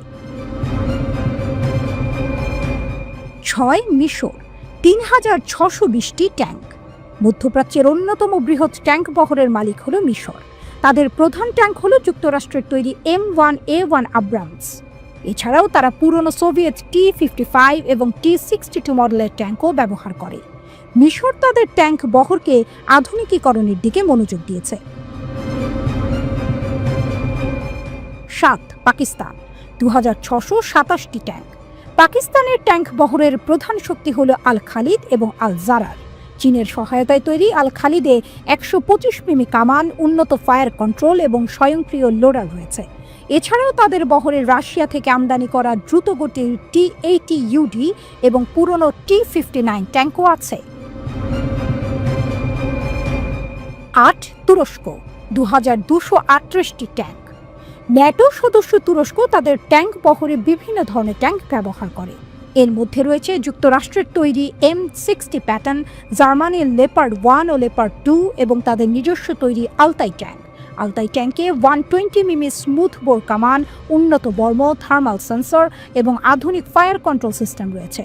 Speaker 1: 6. মিশর 3620টি ট্যাঙ্ক। মধ্যপ্রাচ্যের অন্যতম বৃহৎ ট্যাঙ্ক বহরের মালিক হল মিশর। তাদের প্রধান ট্যাঙ্ক হল যুক্তরাষ্ট্রের তৈরি M1A1 আব্রামস। এছাড়াও তারা পুরনো সোভিয়েত T-55 এবং T-62 মডেলের ট্যাঙ্কও ব্যবহার করে। মিশর তাদের ট্যাঙ্ক বহরকে আধুনিকীকরণের দিকে মনোযোগ দিয়েছে। 7. পাকিস্তান 2627টি ট্যাঙ্ক। পাকিস্তানের ট্যাঙ্ক বহরের প্রধান শক্তি হল আল খালিদ এবং আল জারার। চীনের সহায়তায় তৈরি আল খালিদে 125 মিমি কামান, উন্নত ফায়ার কন্ট্রোল এবং স্বয়ংক্রিয় লোডার রয়েছে। এছাড়াও তাদের বহরে রাশিয়া থেকে আমদানি করা দ্রুতগতির T-80UD এবং পুরনো T-59 ট্যাঙ্কও আছে। 8. তুরস্ক 2238টি ট্যাঙ্ক। ন্যাটো সদস্য তুরস্ক তাদের ট্যাঙ্ক বহরে বিভিন্ন ধরনের ট্যাঙ্ক ব্যবহার করে। এর মধ্যে রয়েছে যুক্তরাষ্ট্রের তৈরি M60 প্যাটার্ন, জার্মানির লেপার্ড 1 ও লেপার্ড 2 এবং তাদের নিজস্ব তৈরি আলতাই ট্যাঙ্ক। আলতাই ট্যাঙ্কে 120 মিমি স্মুথ বোর কামান, উন্নত বর্ম, থার্মাল সেন্সর এবং আধুনিক ফায়ার কন্ট্রোল সিস্টেম রয়েছে।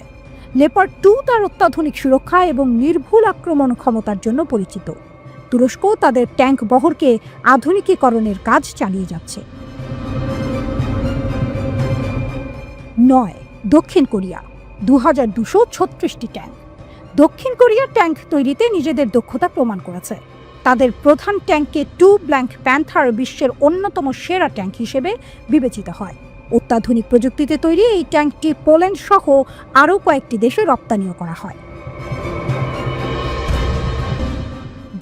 Speaker 1: লেপার্ড 2 তার অত্যাধুনিক সুরক্ষা এবং নির্ভুল আক্রমণ ক্ষমতার জন্য পরিচিত। তুরস্ক তাদের ট্যাঙ্ক বহরকে আধুনিকীকরণের কাজ চালিয়ে যাচ্ছে। 9. দক্ষিণ কোরিয়া 2236টি ট্যাঙ্ক। দক্ষিণ কোরিয়ার ট্যাঙ্ক তৈরিতে নিজেদের দক্ষতা প্রমাণ করেছে। তাদের প্রধান ট্যাঙ্কে ব্ল্যাঙ্ক প্যান্থার বিশ্বের অন্যতম সেরা ট্যাঙ্ক হিসেবে বিবেচিত হয়। অত্যাধুনিক প্রযুক্তিতে তৈরি এই ট্যাঙ্কটি পোল্যান্ড সহ আরও কয়েকটি দেশে রপ্তানিও করা হয়।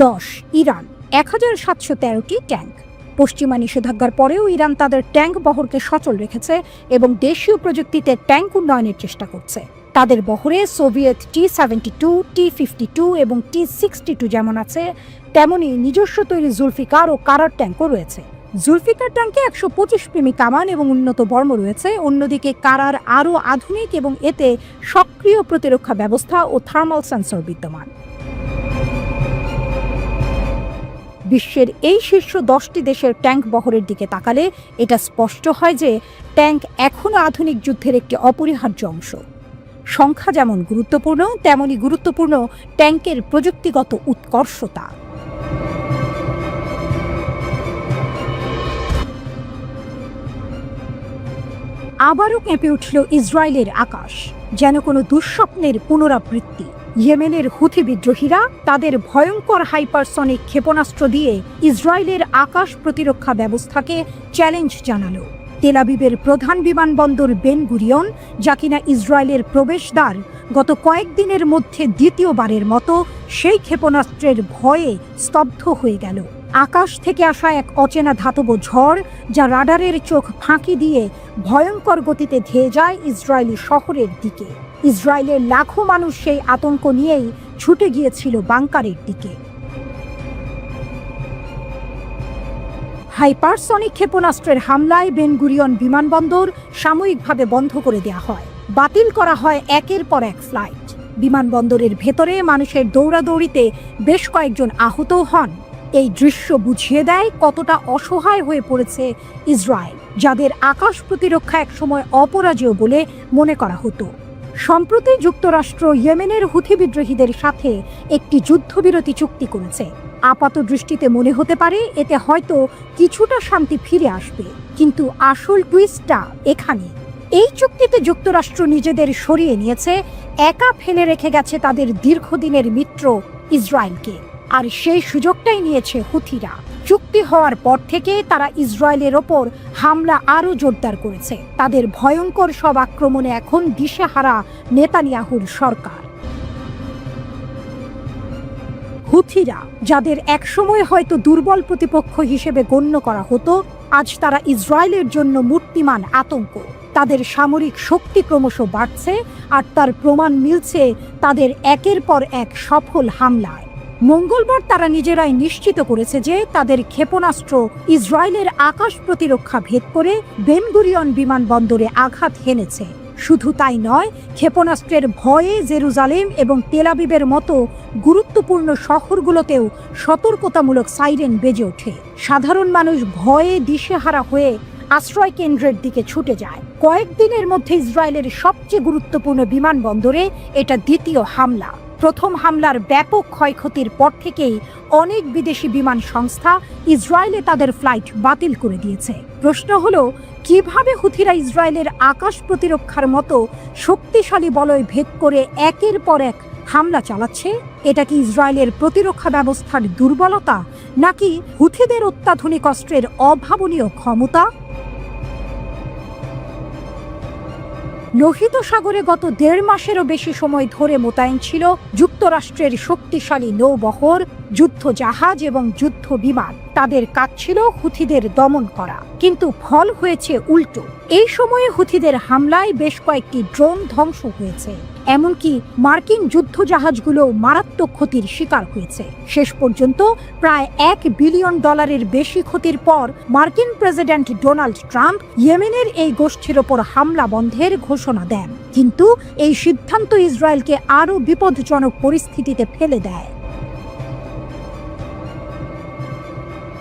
Speaker 1: 10. ইরান 1713টি ট্যাঙ্ক। পশ্চিমা নিষেধাজ্ঞার পরেও ইরান তাদের ট্যাঙ্ক বহরকে সচল রেখেছে এবং দেশীয় প্রযুক্তিতে ট্যাঙ্ক উন্নয়নের চেষ্টা করছে। তাদের বহরে সোভিয়েত T-72, T-52 এবং T-62 যেমন আছে, তেমনি নিজস্ব তৈরি জুলফিকার ও কারার ট্যাঙ্কও রয়েছে। জুলফিকার ট্যাঙ্কে 125 মিমি কামান এবং উন্নত বর্ম রয়েছে। অন্যদিকে কারার আরও আধুনিক এবং এতে সক্রিয় প্রতিরক্ষা ব্যবস্থা ও থার্মাল সেন্সর বিদ্যমান। বিশ্বের এই শীর্ষ 10টি দেশের ট্যাঙ্ক বহরের দিকে তাকালে এটা স্পষ্ট হয় যে ট্যাঙ্ক এখনও আধুনিক যুদ্ধের একটি অপরিহার্য অংশ। সংখ্যা যেমন গুরুত্বপূর্ণ, তেমনি গুরুত্বপূর্ণ ট্যাঙ্কের প্রযুক্তিগত উৎকর্ষতা। আবারও কেঁপে উঠল ইসরায়েলের আকাশ, যেন কোনো দুঃস্বপ্নের পুনরাবৃত্তি। ইয়েমেনের হুথি বিদ্রোহীরা তাদের ভয়ঙ্কর হাইপারসনিক ক্ষেপণাস্ত্র দিয়ে ইসরায়েলের আকাশ প্রতিরক্ষা ব্যবস্থাকে চ্যালেঞ্জ জানালো। তেল আবিবের প্রধান বিমানবন্দর বেন গুরিয়ন, যা কিনা ইসরায়েলের প্রবেশদ্বার, গত কয়েকদিনের মধ্যে দ্বিতীয়বারের মতো সেই ক্ষেপণাস্ত্রের ভয়ে স্তব্ধ হয়ে গেল। আকাশ থেকে আসা এক অচেনা ধাতব ঝড়, যা রাডারের চোখ ফাঁকি দিয়ে ভয়ঙ্কর গতিতে ধেয়ে যায় ইসরায়েলি শহরের দিকে। ইসরায়েলের লাখো মানুষ সেই আতঙ্ক নিয়েই ছুটে গিয়েছিল বাংকারের দিকে। হাইপারসনিক ক্ষেপণাস্ত্রের হামলায় বেন গুরিয়ন বিমানবন্দর সাময়িকভাবে বন্ধ করে দেওয়া হয়। বাতিল করা হয় একের পর এক ফ্লাইট। বিমানবন্দরের ভেতরে মানুষের দৌড়াদৌড়িতে বেশ কয়েকজন আহতও হন। এই দৃশ্য বুঝিয়ে দেয় কতটা অসহায় হয়ে পড়েছে ইসরায়েল, যাদের আকাশ প্রতিরক্ষা একসময় অপরাজেয় বলে মনে করা হতো। সম্প্রতি যুক্তরাষ্ট্র ইয়েমেনের হুথি বিদ্রোহীদের সাথে একটি যুদ্ধবিরতি চুক্তি করেছে। আপাত দৃষ্টিতে মনে হতে পারে এতে হয়তো কিছুটা শান্তি ফিরে আসবে, কিন্তু আসল টুইস্টটা এখানে। এই চুক্তিতে যুক্তরাষ্ট্র নিজেদের সরিয়ে নিয়েছে, একা ফেলে রেখে গেছে তাদের দীর্ঘদিনের মিত্র ইসরায়েলকে। আর সেই সুযোগটাই নিয়েছে হুথিরা। চুক্তি হওয়ার পর থেকে তারা ইসরায়েলের ওপর হামলা আরও জোরদার করেছে। তাদের ভয়ঙ্কর সব আক্রমণে এখন দিশেহারা নেতানিয়াহুর সরকার। হুথিরা, যাদের একসময় হয়তো দুর্বল প্রতিপক্ষ হিসেবে গণ্য করা হতো, আজ তারা ইসরায়েলের জন্য মূর্তিমান আতঙ্ক। তাদের সামরিক শক্তি ক্রমশ বাড়ছে, আর তার প্রমাণ মিলছে তাদের একের পর এক সফল হামলায়। মঙ্গলবার তারা নিজেরাই নিশ্চিত করেছে যে তাদের ক্ষেপণাস্ত্র ইসরায়েলের আকাশ প্রতিরক্ষা ভেদ করে বেন গুরিয়ন বিমানবন্দরে আঘাত হেনেছে। শুধু তাই নয়, ক্ষেপণাস্ত্রের ভয়ে জেরুজালেম এবং তেল আবিবের মতো গুরুত্বপূর্ণ শহরগুলোতেও সতর্কতামূলক সাইরেন বেজে ওঠে। সাধারণ মানুষ ভয়ে দিশেহারা হয়ে আশ্রয় কেন্দ্রের দিকে ছুটে যায়। কয়েকদিনের মধ্যে ইসরায়েলের সবচেয়ে গুরুত্বপূর্ণ বিমানবন্দরে এটা দ্বিতীয় হামলা। প্রথম হামলার ব্যাপক ক্ষয়ক্ষতির পর থেকেই অনেক বিদেশি বিমান সংস্থা ইসরায়েলে তাদের ফ্লাইট বাতিল করে দিয়েছে। প্রশ্ন হলো, কিভাবে হুথিরা ইসরায়েলের আকাশ প্রতিরক্ষার মতো শক্তিশালী বলয় ভেদ করে একের পর এক হামলা চালাচ্ছে? এটা কি ইসরায়েলের প্রতিরক্ষা ব্যবস্থার দুর্বলতা, নাকি হুথিদের অত্যাধুনিক অস্ত্রের অভাবনীয় ক্ষমতা? লোহিত সাগরে গত 1.5 মাসেরও বেশি সময় ধরে মোতায়েন ছিল যুক্তরাষ্ট্রের শক্তিশালী নৌবহর, যুদ্ধ জাহাজ এবং যুদ্ধ বিমান। তাদের কাজ ছিল হুথিদের দমন করা, কিন্তু ফল হয়েছে উল্টো। এই সময়ে হুথিদের হামলায় বেশ কয়েকটি ড্রোন ধ্বংস হয়েছে, এমনকি মার্কিন যুদ্ধ জাহাজগুলো মারাত্মক ক্ষতির শিকার হয়েছে। শেষ পর্যন্ত প্রায় $1 বিলিয়ন বেশি ক্ষতির পর মার্কিন প্রেসিডেন্ট ডোনাল্ড ট্রাম্প ইয়েমেনের এই গোষ্ঠীর ওপর হামলা বন্ধের ঘোষণা দেন, কিন্তু এই সিদ্ধান্ত ইসরায়েলকে আরও বিপজ্জনক পরিস্থিতিতে ফেলে দেয়।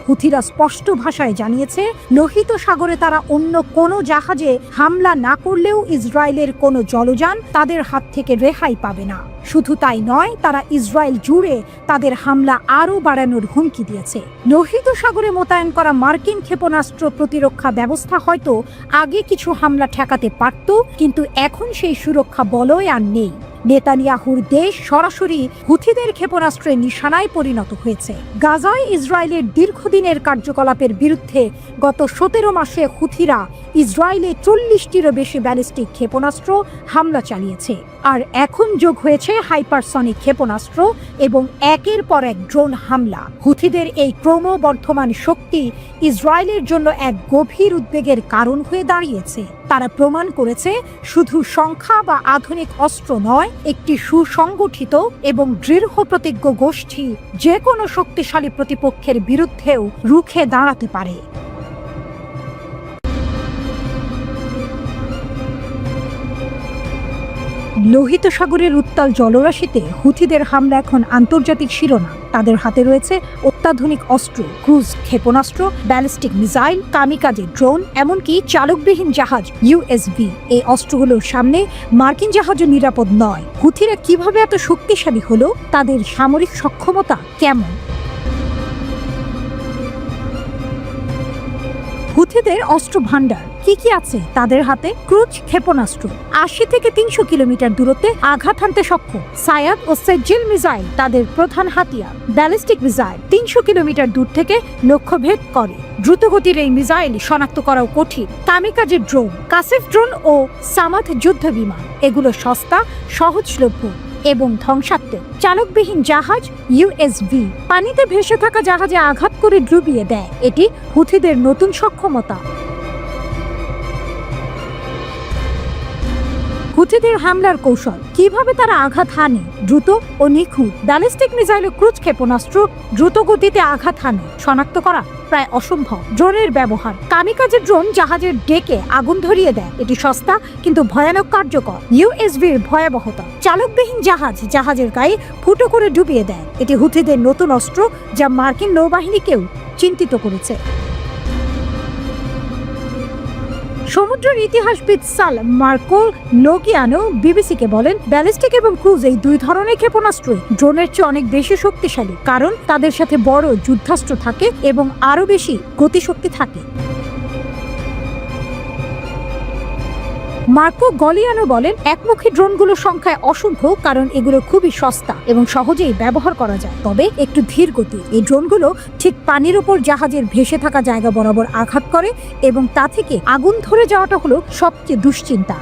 Speaker 1: হুথিরা স্পষ্ট ভাষায় জানিয়েছে, লোহিত সাগরে তারা অন্য কোনো জাহাজে হামলা না করলেও ইসরায়েলের কোনো জলযান তাদের হাত থেকে রেহাই পাবে না। শুধু তাই নয়, তারা ইসরায়েল জুড়ে তাদের হামলা আরও বাড়ানোর হুমকি দিয়েছে। লোহিত সাগরে মোতায়েন করা মার্কিন ক্ষেপণাস্ত্র প্রতিরক্ষা ব্যবস্থা হয়তো আগে কিছু হামলা ঠেকাতে পারত, কিন্তু এখন সেই সুরক্ষা বলয় আর নেই। নেতানিয়াহুর দেশ সরাসরি হুথিদের ক্ষেপণাস্ত্রের নিশানায় পরিণত হয়েছে। গাজায় ইসরায়েলের দীর্ঘদিনের কার্যকলাপের বিরুদ্ধে গত 17 মাসে হুথিরা ইসরায়েলে 40টিরও বেশি ব্যালিস্টিক ক্ষেপণাস্ত্র হামলা চালিয়েছে, আর এখন যোগ হয়েছে হাইপারসনিক ক্ষেপণাস্ত্র এবং একের পর এক ড্রোন হামলা। হুথিদের এই ক্রমবর্ধমান শক্তি ইসরায়েলের জন্য এক গভীর উদ্বেগের কারণ হয়ে দাঁড়িয়েছে। তারা প্রমাণ করেছে, শুধু সংখ্যা বা আধুনিক অস্ত্র নয়, একটি সুসংগঠিত এবং দৃঢ় প্রতিজ্ঞ গোষ্ঠী যে কোনো শক্তিশালী প্রতিপক্ষের বিরুদ্ধেও রুখে দাঁড়াতে পারে। লোহিত সাগরের উত্তাল জলরাশিতে হুথিদের হামলা এখন আন্তর্জাতিক শিরোনাম। তাদের হাতে রয়েছে অত্যাধুনিক অস্ত্র, ক্রুজ ক্ষেপণাস্ত্র, ব্যালিস্টিক মিসাইল, কামিকাজে ড্রোন, এমনকি চালকবিহীন জাহাজ USV। এই অস্ত্রগুলোর সামনে মার্কিন জাহাজও নিরাপদ নয়। হুথিরা কিভাবে এত শক্তিশালী হলো? তাদের সামরিক সক্ষমতা কেমন? হুথিদের অস্ত্র ভান্ডার কি কি আছে তাদের হাতে? ক্রুজ ক্ষেপণাস্ত্র 80 থেকে 300 কিলোমিটার দূরত্বে আঘাত হানতে সক্ষম। সায়াদ ও সেজিল মিসাইল তাদের প্রধান হাতিয়ার। ব্যালিস্টিক মিসাইল 300 কিলোমিটার দূর থেকে লক্ষ্যভেদ করে। দ্রুতগতির এই মিসাইল শনাক্ত করাও কঠিন। কামিকাজে ড্রোন, কাসিফ ড্রোন ও সামাথ যুদ্ধ বিমান, এগুলো সস্তা, সহজলভ্য এবং ধ্বংসাত্মক। চালকবিহীন জাহাজ USV পানিতে ভেসে থাকা জাহাজে আঘাত করে ডুবিয়ে দেয়। এটি হুথিদের নতুন সক্ষমতা। হুথিদের হামলার কৌশল, কিভাবে তারা আঘাত হানে? দ্রুত ও নিখুঁত। ব্যালিস্টিক মিসাইল ও ক্রুজ ক্ষেপণাস্ত্র দ্রুত গতিতে আঘাত হানে, শনাক্ত করা প্রায় অসম্ভব। ড্রোনের ব্যবহার, কামিকাজে ড্রোন জাহাজের ডেকে আগুন ধরিয়ে দেয়। এটি সস্তা কিন্তু ভয়ানক কার্যকর। USVর ভয়াবহতা, চালকবিহীন জাহাজ জাহাজের গায়ে ফুটো করে ডুবিয়ে দেয়। এটি হুথিদের নতুন অস্ত্র, যা মার্কিন নৌবাহিনীকেও চিন্তিত করেছে। সমুদ্রের ইতিহাসবিদ সাল মার্কো লোগিয়ানো বিবিসিকে বলেন, ব্যালিস্টিক এবং ক্রুজ এই দুই ধরনের ক্ষেপণাস্ত্রই ড্রোনের চেয়ে অনেক বেশি শক্তিশালী, কারণ তাদের সাথে বড় যুদ্ধাস্ত্র থাকে এবং আরো বেশি গতিশক্তি থাকে। মার্কো গলিয়ানো বলেন, একমুখী ড্রোনগুলোর সংখ্যায় অসংখ্য, কারণ এগুলো খুবই সস্তা এবং সহজেই ব্যবহার করা যায়, তবে একটু ধীর গতি। এই ড্রোনগুলো ঠিক পানির উপর জাহাজের ভেসে থাকা জায়গা বরাবর আঘাত করে এবং তা থেকে আগুন ধরে যাওয়াটা হলো সবচেয়ে দুশ্চিন্তা।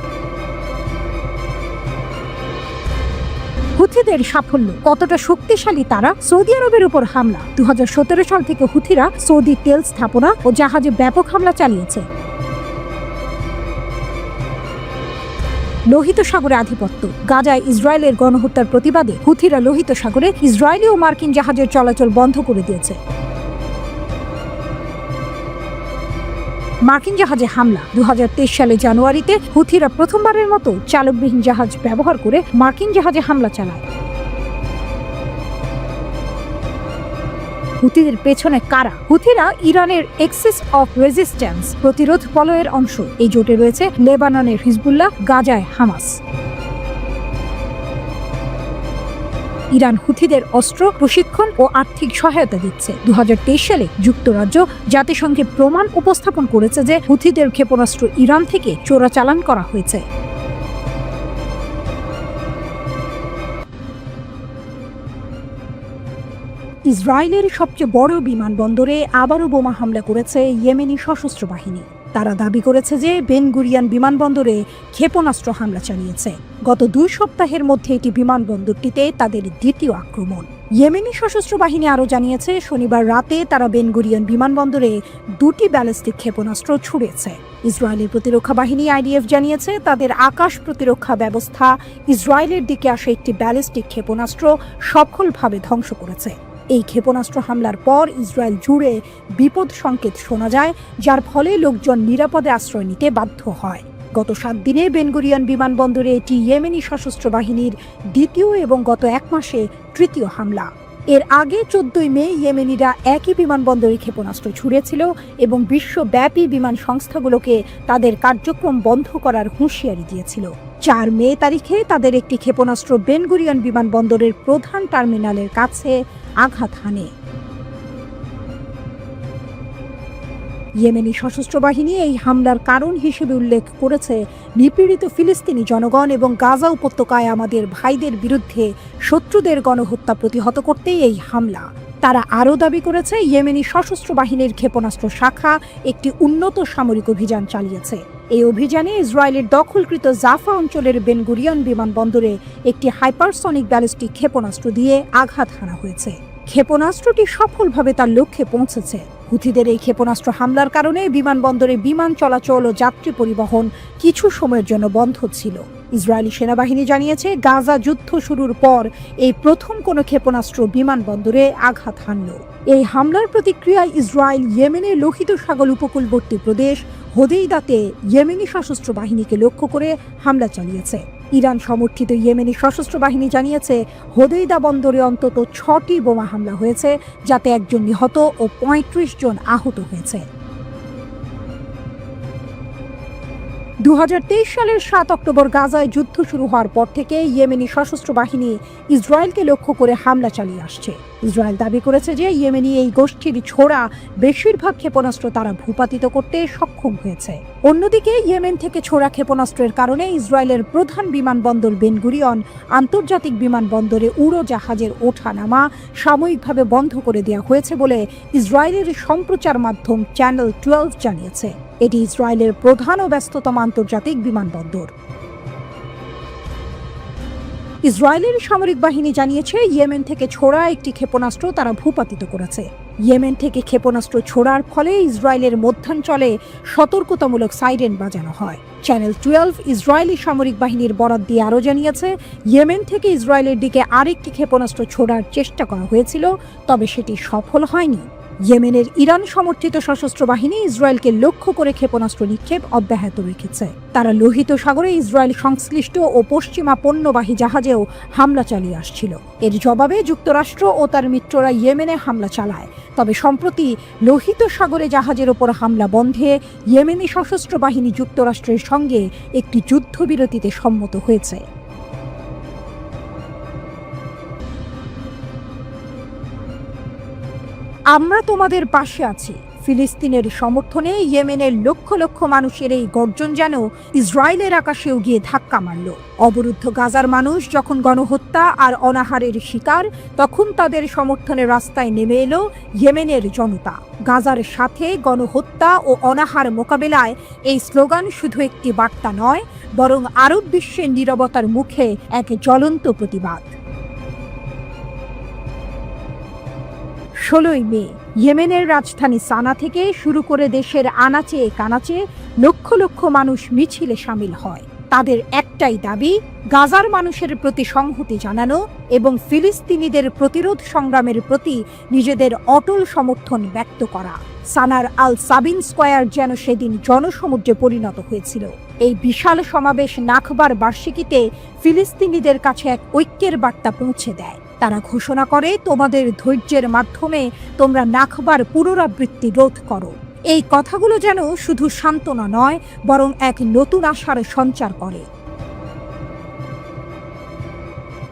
Speaker 1: হুথিদের সাফল্য কতটা শক্তিশালী তারা? সৌদি আরবের উপর হামলা। 2017 সাল থেকে হুথিরা সৌদি তেল স্থাপনা ও জাহাজে ব্যাপক হামলা চালিয়েছে। লোহিত সাগরে আধিপত্য, গাজায় ইসরায়েলের গণহত্যার প্রতিবাদে হুথিরা লোহিত সাগরে ইসরায়েলি ও মার্কিন জাহাজের চলাচল বন্ধ করে দিয়েছে। মার্কিন জাহাজে হামলা, 2023 সালে জানুয়ারিতে হুথিরা প্রথমবারের মতো চালকবিহীন জাহাজ ব্যবহার করে মার্কিন জাহাজে হামলা চালায়। হুথিদের পেছনে কারা? হুথিরা ইরানের এক্সিস অফ রেজিস্ট্যান্স প্রতিরোধ বলয়ের অংশ। এই জোটে রয়েছে লেবাননের হিজবুল্লাহ, গাজায় হামাস। ইরান হুথিদের অস্ত্র প্রশিক্ষণ ও আর্থিক সহায়তা দিচ্ছে। 2023 সালে যুক্তরাজ্য জাতিসংঘে প্রমাণ উপস্থাপন করেছে যে হুথিদের ক্ষেপণাস্ত্র ইরান থেকে চোরাচালান করা হয়েছে। ইসরায়েলের সবচেয়ে বড় বিমানবন্দরে আবারও বোমা হামলা করেছে ইয়েমেনি সশস্ত্র বাহিনী। তারা দাবি করেছে যে বেন গুরিয়ান বিমানবন্দরে ক্ষেপণাস্ত্র হামলা চালিয়েছে। গত 2 সপ্তাহের মধ্যে এটি বিমানবন্দরটিতে তাদের দ্বিতীয় আক্রমণ। ইয়েমেনি সশস্ত্র বাহিনী আরও জানিয়েছে শনিবার রাতে তারা বেন গুরিয়ান বিমানবন্দরে 2টি ব্যালিস্টিক ক্ষেপণাস্ত্র ছুড়েছে। ইসরায়েলের প্রতিরক্ষা বাহিনী আইডিএফ জানিয়েছে তাদের আকাশ প্রতিরক্ষা ব্যবস্থা ইসরায়েলের দিকে আসা একটি ব্যালিস্টিক ক্ষেপণাস্ত্র সফলভাবে ধ্বংস করেছে। এই ক্ষেপণাস্ত্র হামলার পর ইসরায়েল জুড়ে বিপদ সংকেত শোনা যায়, যার ফলে লোকজন নিরাপদে আশ্রয় নিতে বাধ্য হয়। গত 7 দিনে বেন গুরিয়ান বিমানবন্দরে এটি ইয়েমেনি সশস্ত্র বাহিনীর দ্বিতীয় এবং গত 1 মাসে তৃতীয় হামলা। এর আগে 14 মে ইয়েমেনিরা একই বিমানবন্দরে ক্ষেপণাস্ত্র ছুড়েছিল এবং বিশ্বব্যাপী বিমান সংস্থাগুলোকে তাদের কার্যক্রম বন্ধ করার হুঁশিয়ারি দিয়েছিল। 4 মে তারিখে তাদের একটি ক্ষেপণাস্ত্র বেন গুরিয়ান বিমানবন্দরের প্রধান টার্মিনালের কাছে আঘাত হানে। ইয়েমেনি সশস্ত্র বাহিনী এই হামলার কারণ হিসেবে উল্লেখ করেছে নিপীড়িত ফিলিস্তিনি জনগণ এবং গাজা উপত্যকায় আমাদের ভাইদের বিরুদ্ধে শত্রুদের গণহত্যা প্রতিহত করতে এই হামলা। তারা আরও দাবি করেছে ইয়েমেনি সশস্ত্র বাহিনীর ক্ষেপণাস্ত্র শাখা একটি উন্নত সামরিক অভিযান চালিয়েছে। এই অভিযানে ইসরায়েলের দখলকৃত জাফা অঞ্চলের বেন গুরিয়ান বিমানবন্দরে একটি হাইপারসনিক ব্যালিস্টিক ক্ষেপণাস্ত্র দিয়ে আঘাত হানা হয়েছে। ক্ষেপণাস্ত্রটি সফলভাবে তার লক্ষ্যে পৌঁছেছে। হুথিদের এই ক্ষেপণাস্ত্র হামলার কারণে বিমানবন্দরে বিমান চলাচল ও যাত্রী পরিবহন কিছু সময়ের জন্য বন্ধ ছিল। ইসরায়েলি সেনাবাহিনী জানিয়েছে গাজা যুদ্ধ শুরুর পর এই প্রথম কোনো ক্ষেপণাস্ত্র বিমানবন্দরে আঘাত হানল। এই হামলার প্রতিক্রিয়ায় ইসরায়েল ইয়েমেনের লোহিত সাগর উপকূলবর্তী প্রদেশ হোদেইদাতে ইয়েমেনি সশস্ত্র বাহিনীকে লক্ষ্য করে হামলা চালিয়েছে। ইরান সমর্থিত ইয়েমেনি সশস্ত্র বাহিনী জানিয়েছে হোদেইদা বন্দরে অন্তত 6টি বোমা হামলা হয়েছে, যাতে 1 জন নিহত ও 35 জন আহত হয়েছে। 2023 সালের 7 অক্টোবর গাজায় যুদ্ধ শুরু হওয়ার পর থেকে ইয়েমেনি সশস্ত্র বাহিনী ইসরায়েলকে লক্ষ্য করে হামলা চালিয়ে আসছে। ইসরায়েল দাবি করেছে যে ইয়েমেনি এই গোষ্ঠীর ছোড়া বেশিরভাগ ক্ষেপণাস্ত্র তারা ভূপাতিত করতে সক্ষম হয়েছে। অন্যদিকে ইয়েমেন থেকে ছোড়া ক্ষেপণাস্ত্রের কারণে ইসরায়েলের প্রধান বিমানবন্দর বেন গুরিয়ন আন্তর্জাতিক বিমানবন্দরে উড়োজাহাজের ওঠানামা সাময়িকভাবে বন্ধ করে দেওয়া হয়েছে বলে ইসরায়েলের সম্প্রচার মাধ্যম চ্যানেল 12 জানিয়েছে। এটি ইসরায়েলের প্রধান ও ব্যস্ততম আন্তর্জাতিক বিমানবন্দর। ইসরায়েলের সামরিক বাহিনী জানিয়েছে ইয়েমেন থেকে ছোড়া একটি ক্ষেপণাস্ত্র তারা ভূপাতিত করেছে। ইয়েমেন থেকে ক্ষেপণাস্ত্র ছোড়ার ফলে ইসরায়েলের মধ্যাঞ্চলে সতর্কতামূলক সাইরেন বাজানো হয়। চ্যানেল 12 ইসরায়েলি সামরিক বাহিনীর বরাত দিয়ে আরও জানিয়েছে ইয়েমেন থেকে ইসরায়েলের দিকে আরেকটি ক্ষেপণাস্ত্র ছোড়ার চেষ্টা করা হয়েছিল, তবে সেটি সফল হয়নি। ইয়েমেনের ইরান সমর্থিত সশস্ত্র বাহিনী ইসরায়েলকে লক্ষ্য করে ক্ষেপণাস্ত্র নিক্ষেপ অব্যাহত রেখেছে। তারা লোহিত সাগরে ইসরায়েল সংশ্লিষ্ট ও পশ্চিমা পণ্যবাহী জাহাজেও হামলা চালিয়ে আসছিল। এর জবাবে যুক্তরাষ্ট্র ও তার মিত্ররা ইয়েমেনে হামলা চালায়। তবে সম্প্রতি লোহিত সাগরে জাহাজের ওপর হামলা বন্ধে ইয়েমেনি সশস্ত্র বাহিনী যুক্তরাষ্ট্রের সঙ্গে একটি যুদ্ধবিরতিতে সম্মত হয়েছে। আমরা তোমাদের পাশে আছি। ফিলিস্তিনের সমর্থনে ইয়েমেনের লক্ষ লক্ষ মানুষের এই গর্জন যেন ইসরায়েলের আকাশেও গিয়ে ধাক্কা মারল। অবরুদ্ধ গাজার মানুষ যখন গণহত্যা আর অনাহারের শিকার, তখন তাদের সমর্থনে রাস্তায় নেমে এলো ইয়েমেনের জনতা। গাজার সাথে গণহত্যা ও অনাহার মোকাবেলায় এই স্লোগান শুধু একটি বার্তা নয়, বরং আরব বিশ্বের নীরবতার মুখে এক জ্বলন্ত প্রতিবাদ। 16 মে ইয়েমেনের রাজধানী সানা থেকে শুরু করে দেশের আনাচে কানাচে লক্ষ লক্ষ মানুষ মিছিলে সামিল হয়। তাদের একটাই দাবি, গাজার মানুষের প্রতি সংহতি জানানো এবং ফিলিস্তিনিদের প্রতিরোধ সংগ্রামের প্রতি নিজেদের অটল সমর্থন ব্যক্ত করা। সানার আল সাবিন স্কয়ার যেন সেদিন জনসমুদ্রে পরিণত হয়েছিল। এই বিশাল সমাবেশ নাখবার বার্ষিকীতে ফিলিস্তিনিদের কাছে এক ঐক্যের বার্তা পৌঁছে দেয়। তারা ঘোষণা করে, তোমাদের ধৈর্যের মাধ্যমে তোমরা নাখবার পুনরাবৃত্তি রোধ করো। এই কথাগুলো যেন শুধু সান্ত্বনা নয়, বরং এক নতুন আশার সঞ্চার করে।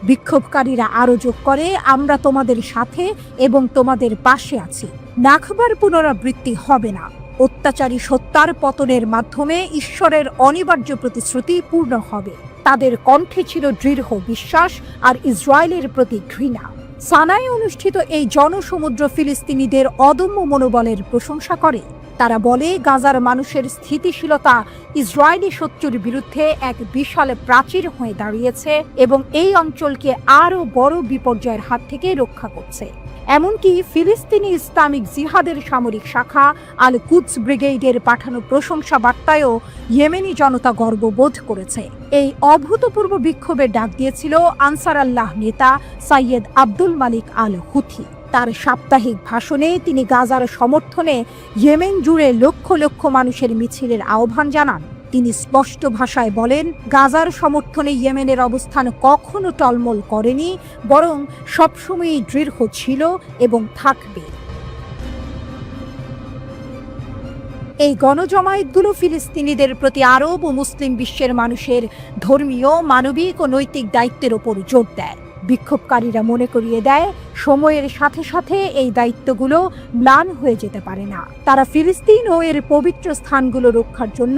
Speaker 1: বিক্ষোভকারীরা আরও যোগ করে, আমরা তোমাদের সাথে এবং তোমাদের পাশে আছি। নাকবার পুনরাবৃত্তি হবে না। অত্যাচারী সত্তার পতনের মাধ্যমে ঈশ্বরের অনিবার্য প্রতিশ্রুতি পূর্ণ হবে। তাদের কণ্ঠে ছিল দৃঢ় বিশ্বাস আর ইসরায়েলের প্রতি ঘৃণা। সানায় অনুষ্ঠিত এই জনসমুদ্র ফিলিস্তিনিদের অদম্য মনোবলের প্রশংসা করে। তারা বলে, গাজার মানুষের স্থিতিশীলতা ইসরায়েলি শত্রুর বিরুদ্ধে এক বিশাল প্রাচীর হয়ে দাঁড়িয়েছে এবং এই অঞ্চলকে আরও বড় বিপর্যয়ের হাত থেকে রক্ষা করছে। এমনকি ফিলিস্তিনি ইসলামিক জিহাদের সামরিক শাখা আল কুদস ব্রিগেডের পাঠানো প্রশংসা বার্তায়ও ইয়েমেনি জনতা গর্ববোধ করেছে। এই অভূতপূর্ব বিক্ষোভের ডাক দিয়েছিল আনসার আল্লাহ নেতা সৈয়দ আব্দুল মালিক আল হুথি। তার সাপ্তাহিক ভাষণে তিনি গাজার সমর্থনে ইয়েমেন জুড়ে লক্ষ লক্ষ মানুষের মিছিলের আহ্বান জানান। তিনি স্পষ্ট ভাষায় বলেন, গাজার সমর্থনে ইয়েমেনের অবস্থান কখনো টলমল করেনি, বরং সবসময়ই দৃঢ় ছিল এবং থাকবে। এই গণজমায়েতগুলো ফিলিস্তিনিদের প্রতি আরব ও মুসলিম বিশ্বের মানুষের ধর্মীয়, মানবিক ও নৈতিক দায়িত্বের ওপর জোর দেয়। বিক্ষোভকারীরা মনে করিয়ে দেয়, সময়ের সাথে সাথে এই দায়িত্বগুলো ম্লান হয়ে যেতে পারে না। তারা ফিলিস্তিন ও এর পবিত্র স্থানগুলো রক্ষার জন্য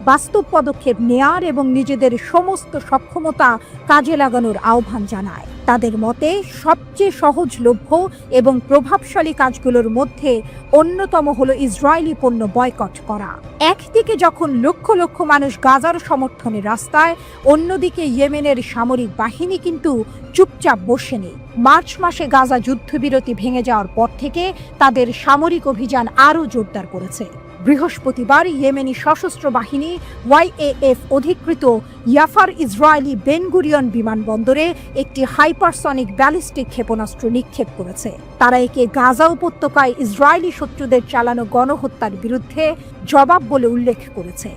Speaker 1: বাস্তব পদক্ষেপ নেয়ার এবং নিজেদের সমস্ত সক্ষমতা কাজে লাগানোর আহ্বান জানায়। তাদের মতে সবচেয়ে সহজলভ্য এবং প্রভাবশালী কাজগুলোর মধ্যে অন্যতম হলো ইসরায়েলি পণ্য বয়কট করা। একদিকে যখন লক্ষ লক্ষ মানুষ গাজার সমর্থনে রাস্তায়, অন্যদিকে ইয়েমেনের সামরিক বাহিনী কিন্তু চুপচাপ বসে নেই। মার্চ মাসে গাজা যুদ্ধবিরতি ভেঙে যাওয়ার পর থেকে তাদের সামরিক অভিযান আরও জোরদার করেছে। বৃহস্পতিবার ইয়েমেনি সশস্ত্র বাহিনী YAF অধিকৃত ইয়াফার ইসরায়েলি বেন গুরিয়ন বিমানবন্দরে একটি হাইপারসনিক ব্যালিস্টিক ক্ষেপণাস্ত্র নিক্ষেপ করেছে। তারা একে গাজা উপত্যকায় ইসরায়েলি শত্রুদের চালানো গণহত্যার বিরুদ্ধে জবাব বলে উল্লেখ করেছে।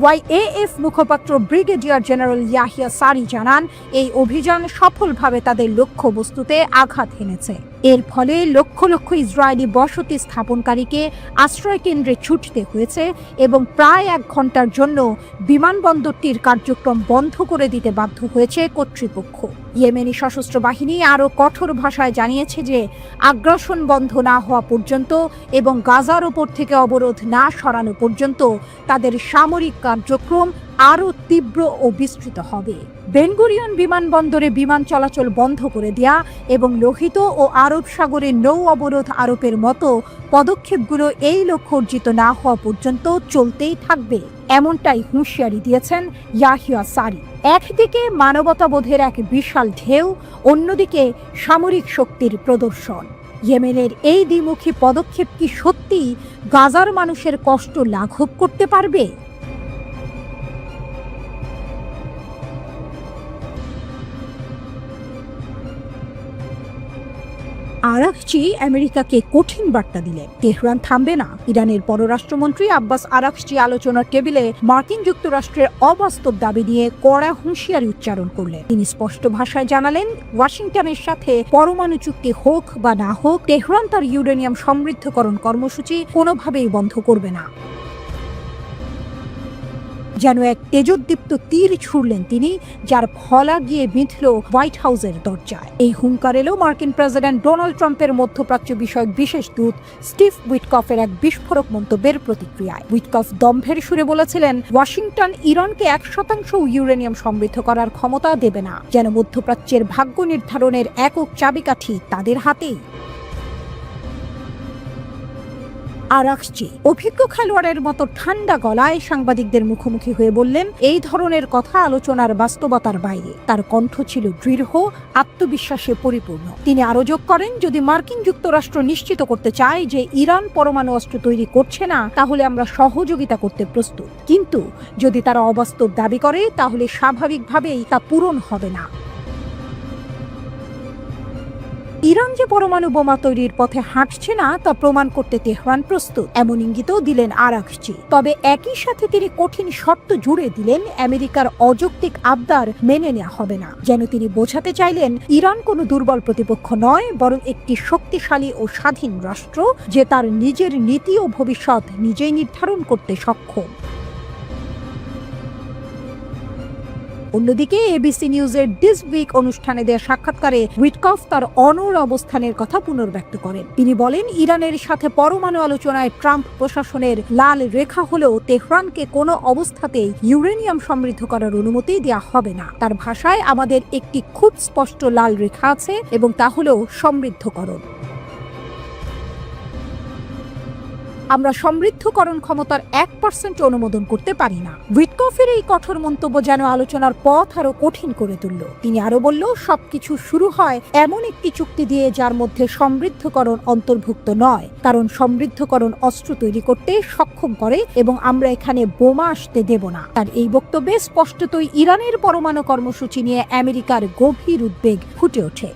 Speaker 1: YAF মুখপাত্র ব্রিগেডিয়ার জেনারেল ইয়াহিয়া সারি জানান, এই অভিযান সফলভাবে তাদের লক্ষ্যবস্তুতে আঘাত হেনেছে। এর ফলে লক্ষ লক্ষ ইসরায়েলি বসতি স্থাপনকারীকে আশ্রয় কেন্দ্রে ছুটতে হয়েছে এবং প্রায় 1 ঘন্টার জন্য বিমানবন্দরটির কার্যক্রম বন্ধ করে দিতে বাধ্য হয়েছে কর্তৃপক্ষ। ইয়েমেনি সশস্ত্র বাহিনী আরও কঠোর ভাষায় জানিয়েছে যে আগ্রাসন বন্ধ না হওয়া পর্যন্ত এবং গাজার ওপর থেকে অবরোধ না সরানো পর্যন্ত তাদের সামরিক কার্যক্রম আরও তীব্র ও বিস্তৃত হবে। বেন গুরিয়ন বিমানবন্দরে বিমান চলাচল বন্ধ করে দেয়া এবং লোহিত ও আরব সাগরে নৌ অবরোধ আরোপের মতো পদক্ষেপগুলো এই লক্ষ্য অর্জিত না হওয়া পর্যন্ত চলতেই থাকবে, এমনটাই হুঁশিয়ারি দিয়েছেন ইয়াহিয়া সারি। একদিকে মানবতাবোধের এক বিশাল ঢেউ, অন্যদিকে সামরিক শক্তির প্রদর্শন। ইয়েমেনের এই দ্বিমুখী পদক্ষেপ কি সত্যি গাজার মানুষের কষ্ট লাঘব করতে পারবে? আরাকচি আমেরিকাকে কঠিন বার্তা দিলেন, তেহরান থামবে না। ইরানের পররাষ্ট্রমন্ত্রী আব্বাস আরাকচি আলোচনার টেবিলে মার্কিন যুক্তরাষ্ট্রের অবাস্তব দাবি নিয়ে কড়া হুঁশিয়ারি উচ্চারণ করলেন। তিনি স্পষ্ট ভাষায় জানালেন, ওয়াশিংটনের সাথে পরমাণু চুক্তি হোক বা না হোক, তেহরান তার ইউরেনিয়াম সমৃদ্ধকরণ কর্মসূচি কোনোভাবেই বন্ধ করবে না। যেন এক তেজোদ্দীপ্ত তীর ছুড়লেন তিনি, যার ফলা গিয়ে বিঁধল হোয়াইট হাউসের দরজায়। এই হুঙ্কার এলো মার্কিন প্রেসিডেন্ট ডোনাল্ড ট্রাম্পের মধ্যপ্রাচ্য বিষয়ক বিশেষ দূত স্টিভ উইটকফের এক বিস্ফোরক মন্তব্যের প্রতিক্রিয়ায়। উইটকফ দম্ভের সুরে বলেছিলেন, ওয়াশিংটন ইরানকে 1% ইউরেনিয়াম সমৃদ্ধ করার ক্ষমতা দেবে না, যেন মধ্যপ্রাচ্যের ভাগ্য নির্ধারণের একক চাবিকাঠি তাদের হাতেই। আরাকচি অভিজ্ঞ খেলোয়াড়ের মতো ঠান্ডা গলায় সাংবাদিকদের মুখোমুখি হয়ে বললেন, এই ধরনের কথা আলোচনার বাস্তবতার বাইরে। তার কণ্ঠ ছিল দৃঢ়, আত্মবিশ্বাসে পরিপূর্ণ। তিনি আরও যোগ করেন, যদি মার্কিন যুক্তরাষ্ট্র নিশ্চিত করতে চায় যে ইরান পরমাণু অস্ত্র তৈরি করছে না, তাহলে আমরা সহযোগিতা করতে প্রস্তুত। কিন্তু যদি তারা অবাস্তব দাবি করে, তাহলে স্বাভাবিকভাবেই তা পূরণ হবে না। ইরান যে পরমাণু বোমা তৈরির পথে হাঁটছে না তা প্রমাণ করতে তেহরান প্রস্তুত, এমন ইঙ্গিতও দিলেন আরাকচি। তবে একই সাথে তিনি কঠিন শর্ত জুড়ে দিলেন, আমেরিকার অযৌক্তিক আবদার মেনে নেওয়া হবে না। যেন তিনি বোঝাতে চাইলেন, ইরান কোনো দুর্বল প্রতিপক্ষ নয়, বরং একটি শক্তিশালী ও স্বাধীন রাষ্ট্র, যে তার নিজের নীতি ও ভবিষ্যৎ নিজেই নির্ধারণ করতে সক্ষম। অন্যদিকে এবিসি নিউজের দিস উইক অনুষ্ঠানে দেওয়া সাক্ষাৎকারে উইটকফ তার অনড় অবস্থানের কথা পুনর্ব্যক্ত করেন। তিনি বলেন, ইরানের সাথে পরমাণু আলোচনায় ট্রাম্প প্রশাসনের লাল রেখা হলেও তেহরানকে কোনো অবস্থাতেই ইউরেনিয়াম সমৃদ্ধ করার অনুমতি দেওয়া হবে না। তার ভাষায়, আমাদের একটি খুব স্পষ্ট লাল রেখা আছে এবং তা হলো সমৃদ্ধকরণ। আমরা সমৃদ্ধকরণ ক্ষমতার 1% অনুমোদন করতে পারি না। উইটকফের এই কঠোর মন্তব্য যেন আলোচনার পথ আরো কঠিন করে তুলল। তিনি আরো বলল, সবকিছু শুরু হয় এমন একটি চুক্তি দিয়ে যার মধ্যে সমৃদ্ধকরণ অন্তর্ভুক্ত নয়, কারণ সমৃদ্ধকরণ অস্ত্র তৈরি করতে সক্ষম করে এবং আমরা এখানে বোমা আসতে দেব না। তার এই বক্তব্যে স্পষ্টতই ইরানের পরমাণু কর্মসূচি নিয়ে আমেরিকার গভীর উদ্বেগ ফুটে ওঠে।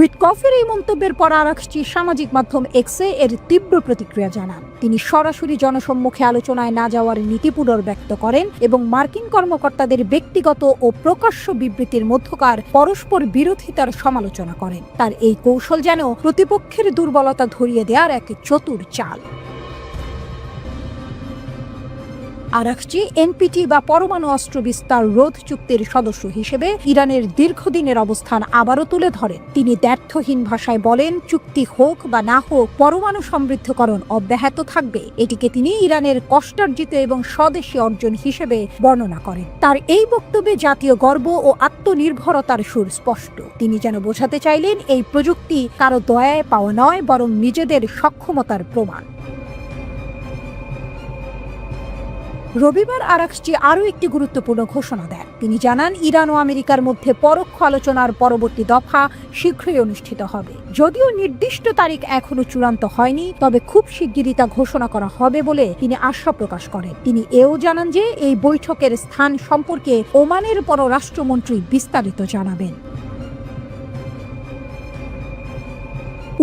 Speaker 1: উইটকফের এই মন্তব্যের পর আরাকচি সামাজিক মাধ্যম এক্সে এর তীব্র প্রতিক্রিয়া জানান। তিনি সরাসরি জনসম্মুখে আলোচনায় না যাওয়ার নীতি পুনর্ব্যক্ত করেন এবং মার্কিন কর্মকর্তাদের ব্যক্তিগত ও প্রকাশ্য বিবৃতির মধ্যকার পরস্পর বিরোধিতার সমালোচনা করেন। তার এই কৌশল যেন প্রতিপক্ষের দুর্বলতা ধরিয়ে দেওয়ার এক চতুর চাল। আরাকচি এনপিটি বা পরমাণু অস্ত্র বিস্তার রোধ চুক্তির সদস্য হিসেবে ইরানের দীর্ঘদিনের অবস্থান আবারও তুলে ধরেন। তিনি দ্ব্যর্থহীন ভাষায় বলেন, চুক্তি হোক বা না হোক, পরমাণু সমৃদ্ধকরণ অব্যাহত থাকবে। এটিকে তিনি ইরানের কষ্টার্জিত এবং স্বদেশী অর্জন হিসেবে বর্ণনা করেন। তার এই বক্তব্যে জাতীয় গর্ব ও আত্মনির্ভরতার সুর স্পষ্ট। তিনি যেন বোঝাতে চাইলেন, এই প্রযুক্তি কারো দয়ায় পাওয়া নয়, বরং নিজেদের সক্ষমতার প্রমাণ। রবিবার আরাকচি আরও একটি গুরুত্বপূর্ণ ঘোষণা দেন। তিনি জানান, ইরান ও আমেরিকার মধ্যে পরোক্ষ আলোচনার পরবর্তী দফা শীঘ্রই অনুষ্ঠিত হবে। যদিও নির্দিষ্ট তারিখ এখনো চূড়ান্ত হয়নি, তবে খুব শিগগিরই তা ঘোষণা করা হবে বলে তিনি আশা প্রকাশ করেন। তিনি এও জানান যে এই বৈঠকের স্থান সম্পর্কে ওমানের পররাষ্ট্রমন্ত্রী বিস্তারিত জানাবেন।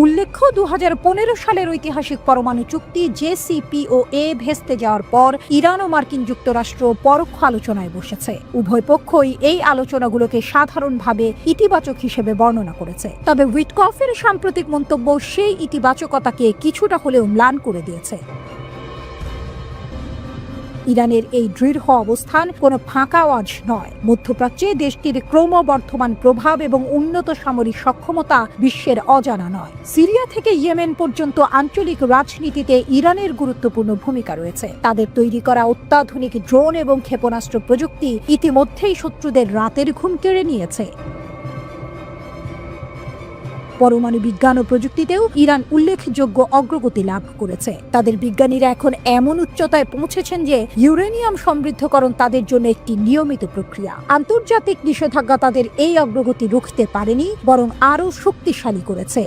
Speaker 1: উল্লেখ্য, 2015 সালের ঐতিহাসিক পরমাণু চুক্তি JCPOA ভেস্তে যাওয়ার পর ইরান ও মার্কিন যুক্তরাষ্ট্র পরোক্ষ আলোচনায় বসেছে। উভয় পক্ষই এই আলোচনাগুলোকে সাধারণভাবে ইতিবাচক হিসেবে বর্ণনা করেছে। তবে উইটকফের সাম্প্রতিক মন্তব্য সেই ইতিবাচকতাকে কিছুটা হলেও ম্লান করে দিয়েছে। ইরানের এই দৃঢ় অবস্থান কোনো ফাঁকা আওয়াজ নয়। মধ্যপ্রাচ্যে দেশটির ক্রমবর্ধমান প্রভাব এবং উন্নত সামরিক সক্ষমতা বিশ্বের অজানা নয়। সিরিয়া থেকে ইয়েমেন পর্যন্ত আঞ্চলিক রাজনীতিতে ইরানের গুরুত্বপূর্ণ ভূমিকা রয়েছে। তাদের তৈরি করা অত্যাধুনিক ড্রোন এবং ক্ষেপণাস্ত্র প্রযুক্তি ইতিমধ্যেই শত্রুদের রাতের ঘুম কেড়ে নিয়েছে। পরমাণু বিজ্ঞান ও প্রযুক্তিতেও ইরান উল্লেখযোগ্য অগ্রগতি লাভ করেছে। তাদের বিজ্ঞানীরা এখন এমন উচ্চতায় পৌঁছেছেন যে ইউরেনিয়াম সমৃদ্ধকরণ তাদের জন্য একটি নিয়মিত প্রক্রিয়া। আন্তর্জাতিক নিষেধাজ্ঞা তাদের এই অগ্রগতি রুখতে পারেনি, বরং আরও শক্তিশালী করেছে।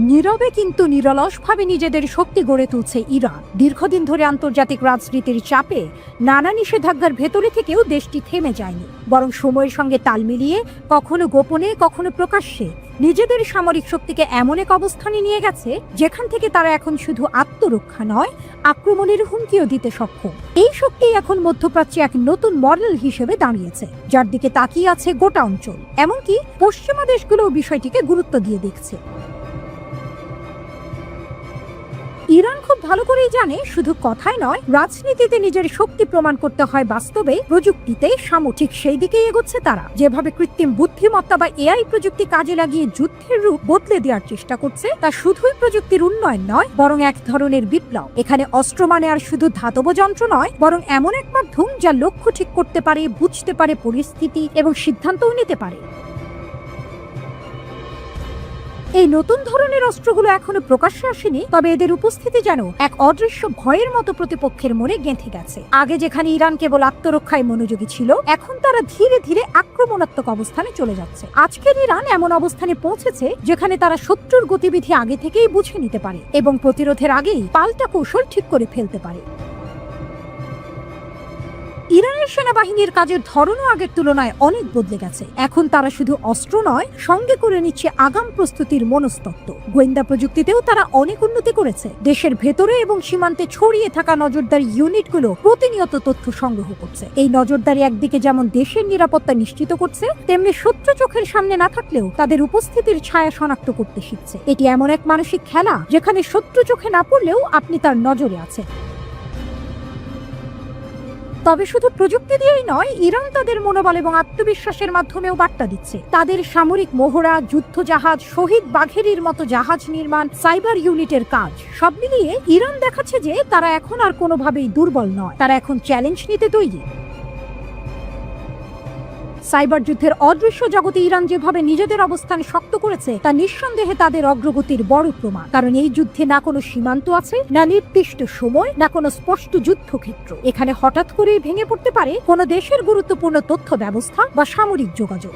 Speaker 1: নীরবে কিন্তু নিরলসভাবে নিজেদের শক্তি গড়ে তুলছে ইরান। দীর্ঘদিন ধরে আন্তর্জাতিক রাজনীতির চাপে নানা নিষেধাজ্ঞার ভেতরে থেকেও দেশটি থেমে যায়নি, বরং সময়ের সঙ্গে তাল মিলিয়ে কখনো গোপনে কখনো প্রকাশ্যে নিজেদের সামরিক শক্তিকে এমন এক অবস্থানে নিয়ে গেছে যেখান থেকে তারা এখন শুধু আত্মরক্ষা নয়, আক্রমণের হুমকিও দিতে সক্ষম। এই শক্তি এখন মধ্যপ্রাচ্যে এক নতুন মডেল হিসেবে দাঁড়িয়েছে, যার দিকে তাকিয়ে আছে গোটা অঞ্চল। এমনকি পশ্চিমা দেশগুলোও বিষয়টিকে গুরুত্ব দিয়ে দেখছে। ইরান খুব ভালো করেই জানে, শুধু কথায় নয়, রাজনীতিতে নিজের শক্তি প্রমাণ করতে হয় বাস্তবে, প্রযুক্তিতে সামরিক সেই দিকেই এগোচ্ছে তারা। যেভাবে কৃত্রিম বুদ্ধিমত্তা বা এআই প্রযুক্তি কাজে লাগিয়ে যুদ্ধের রূপ বদলে দেওয়ার চেষ্টা করছে, তা শুধুই প্রযুক্তির উন্নয়ন নয়, বরং এক ধরনের বিপ্লব। এখানে অস্ত্র মানে আর শুধু ধাতব যন্ত্র নয়, বরং এমন এক মাধ্যম যা লক্ষ্য ঠিক করতে পারে, বুঝতে পারে পরিস্থিতি এবং সিদ্ধান্তও নিতে পারে। এই নতুন ধরনের অস্ত্রগুলো এখনো প্রকাশ্যে আসেনি, তবে এদের উপস্থিতি যেন এক অদৃশ্য ভয়ের মতো প্রতিপক্ষের মনে গেঁথে গেছে। আগে যেখানে ইরান কেবল আত্মরক্ষায় মনোযোগী ছিল, এখন তারা ধীরে ধীরে আক্রমণাত্মক অবস্থানে চলে যাচ্ছে। আজকের ইরান এমন অবস্থানে পৌঁছেছে যেখানে তারা শত্রুর গতিবিধি আগে থেকেই বুঝে নিতে পারে এবং প্রতিরোধের আগেই পাল্টা কৌশল ঠিক করে ফেলতে পারে। ইরানের সেনাবাহিনীর কাজের ধরনও আগের তুলনায় অনেক বদলে গেছে। এখন তারা শুধু অস্ত্র নয়, সঙ্গে করে নিচ্ছে আগাম প্রস্তুতির মনস্তত্ত্ব। গোয়েন্দা প্রযুক্তিতেও তারা অনেক উন্নতি করেছে। দেশের ভেতরে এবং সীমান্তে ছড়িয়ে থাকা নজরদারি ইউনিটগুলো প্রতিনিয়ত তথ্য সংগ্রহ করছে। এই নজরদারি একদিকে যেমন দেশের নিরাপত্তা নিশ্চিত করছে, তেমনি শত্রু চোখের সামনে না থাকলেও তাদের উপস্থিতির ছায়া শনাক্ত করতে শিখছে। এটি এমন এক মানসিক খেলা যেখানে শত্রু চোখে না পড়লেও আপনি তার নজরে আছেন। তবে শুধু প্রযুক্তি দিয়েই নয়, ইরান তাদের মনোবল এবং আত্মবিশ্বাসের মাধ্যমেও বার্তা দিচ্ছে। তাদের সামরিক মহড়া, যুদ্ধ জাহাজ, শহীদ বাঘেরির মতো জাহাজ নির্মাণ, সাইবার ইউনিটের কাজ সব মিলিয়ে ইরান দেখাচ্ছে যে তারা এখন আর কোনোভাবেই দুর্বল নয়, তারা এখন চ্যালেঞ্জ নিতে তৈরি। সাইবার যুদ্ধের অদৃশ্য জগতে ইরান যেভাবে নিজেদের অবস্থান শক্ত করেছে তা নিঃসন্দেহে তাদের অগ্রগতির বড় প্রমাণ। কারণ এই যুদ্ধে না কোনো সীমান্ত আছে, না নির্দিষ্ট সময়, না কোনো স্পষ্ট যুদ্ধক্ষেত্র। এখানে হঠাৎ করেই ভেঙে পড়তে পারে কোনো দেশের গুরুত্বপূর্ণ তথ্য ব্যবস্থা বা সামরিক যোগাযোগ।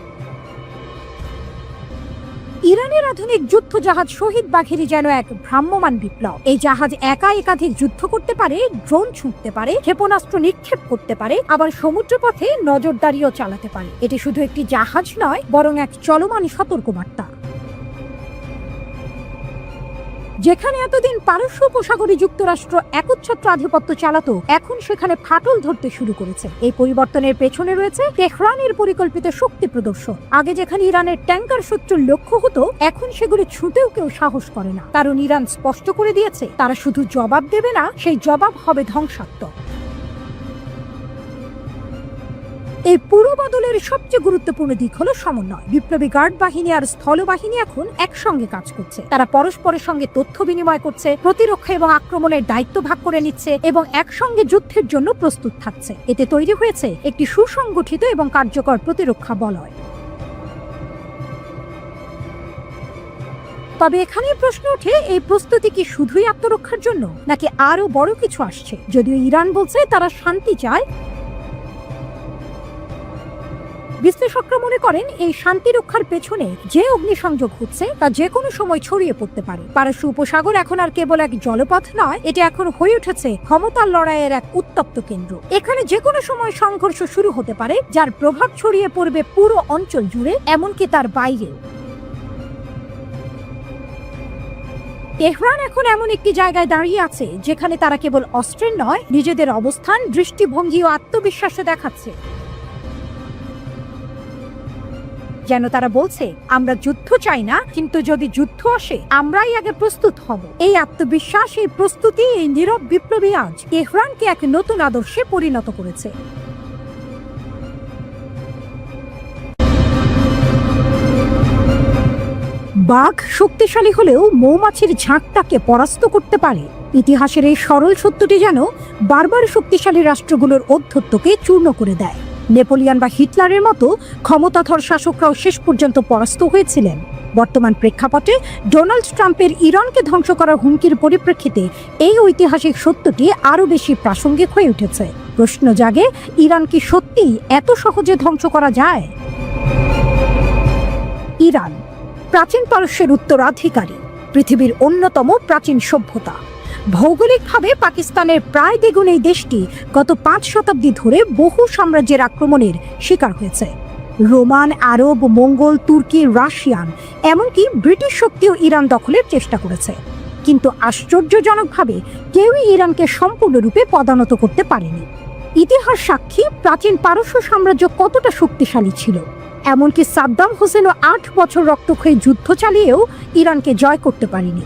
Speaker 1: ইরানের আধুনিক যুদ্ধ জাহাজ শহীদ বাঘেরি যেন এক ভ্রাম্যমান বিপ্লব। এই জাহাজ একা একাধিক যুদ্ধ করতে পারে, ড্রোন ছুঁড়তে পারে, ক্ষেপণাস্ত্র নিক্ষেপ করতে পারে, আবার সমুদ্রপথে নজরদারিও চালাতে পারে। এটি শুধু একটি জাহাজ নয়, বরং এক চলমান সতর্কবার্তা। যেখানে এতদিন পারস্য উপসাগরে যুক্তরাষ্ট্র একচ্ছত্র আধিপত্য চালাতো, এখন সেখানে ফাটল ধরতে শুরু করেছে। এই পরিবর্তনের পেছনে রয়েছে তেহরানের পরিকল্পিত শক্তি প্রদর্শন। আগে যেখানে ইরানের ট্যাঙ্কার শত্রুর লক্ষ্য হতো, এখন সেগুলি ছুঁতেও কেউ সাহস করে না। কারণ ইরান স্পষ্ট করে দিয়েছে, তারা শুধু জবাব দেবে না, সেই জবাব হবে ধ্বংসাত্মক। এই পুরো বদলের সবচেয়ে গুরুত্বপূর্ণ দিক হলো সমন্বয়। বিপ্লবী গার্ড বাহিনী আর স্থলবাহিনী এখন একসঙ্গে কাজ করছে। তারা পরস্পরের সঙ্গে তথ্য বিনিময় করছে, প্রতিরক্ষা এবং আক্রমণের দায়িত্ব ভাগ করে নিচ্ছে এবং একসঙ্গে যুদ্ধের জন্য প্রস্তুত থাকছে। এতে তৈরি হয়েছে একটি সুসংগঠিত এবং কার্যকর প্রতিরক্ষা বলয়। তবে এখানে প্রশ্ন ওঠে, এই প্রস্তুতি কি শুধুই আত্মরক্ষার জন্য, নাকি আরো বড় কিছু আসছে? যদিও ইরান বলছে তারা শান্তি চায়, বিশ্লেষকরা মনে করেন এই শান্তি রক্ষার পেছনে যে অগ্নিসংযোগ হচ্ছে তা যে কোনো সময় ছড়িয়ে পড়তে পারে। পারস্য উপসাগর এখন আর কেবল এক জলপথ নয়, এটা এখন হয়ে উঠেছে ক্ষমতার লড়াইয়ের এক উত্তপ্ত কেন্দ্র। এখানে যে কোনো সময় সংঘর্ষ শুরু হতে পারে, যার প্রভাব ছড়িয়ে পড়বে পুরো অঞ্চল জুড়ে, এমনকি তার বাইরেও। তেহরান এখন এমন একটি জায়গায় দাঁড়িয়ে আছে যেখানে তারা কেবল অস্ত্রের নয়, নিজেদের অবস্থান, দৃষ্টিভঙ্গি ও আত্মবিশ্বাসও দেখাচ্ছে। যেন তারা বলছে, আমরা যুদ্ধ চাই না, কিন্তু যদি যুদ্ধ আসে আমরাই আগে প্রস্তুত হব। এই আত্মবিশ্বাস, এই প্রস্তুতি, এই নীরব বিপ্লবী আজ তেহরানকে এক নতুন আদর্শে পরিণত করেছে। বাঘ শক্তিশালী হলেও মৌমাছির ঝাঁকটাকে পরাস্ত করতে পারে। ইতিহাসের এই সরল সত্যটি যেন বারবার শক্তিশালী রাষ্ট্রগুলোর ঔদ্ধত্যকে চূর্ণ করে দেয়। নেপোলিয়ন বা হিটলারের মতো ক্ষমতাধর শাসকরাও শেষ পর্যন্ত পরাস্ত হয়েছিলেন। বর্তমান প্রেক্ষাপটে ডোনাল্ড ট্রাম্পের ইরানকে ধ্বংস করার হুমকির পরিপ্রেক্ষিতে এই ঐতিহাসিক সত্যটি আরও বেশি প্রাসঙ্গিক হয়ে উঠেছে। প্রশ্ন জাগে, ইরান কি সত্যিই এত সহজে ধ্বংস করা যায়? ইরান প্রাচীন পারস্যের উত্তরাধিকারী, পৃথিবীর অন্যতম প্রাচীন সভ্যতা। ভৌগোলিকভাবে পাকিস্তানের প্রায় দ্বিগুণ এই দেশটি গত 5 শতাব্দী ধরে বহু সাম্রাজ্যের আক্রমণের শিকার হয়েছে। রোমান, আরব, মঙ্গল, তুর্কি, রাশিয়ান, এমনকি ব্রিটিশ শক্তিও ইরান দখলের চেষ্টা করেছে। কিন্তু আশ্চর্যজনকভাবে কেউই ইরানকে সম্পূর্ণরূপে পদানত করতে পারেনি। ইতিহাস সাক্ষী প্রাচীন পারস্য সাম্রাজ্য কতটা শক্তিশালী ছিল। এমনকি সাদ্দাম হোসেনও 8 বছর রক্তক্ষয়ী যুদ্ধ চালিয়েও ইরানকে জয় করতে পারেনি।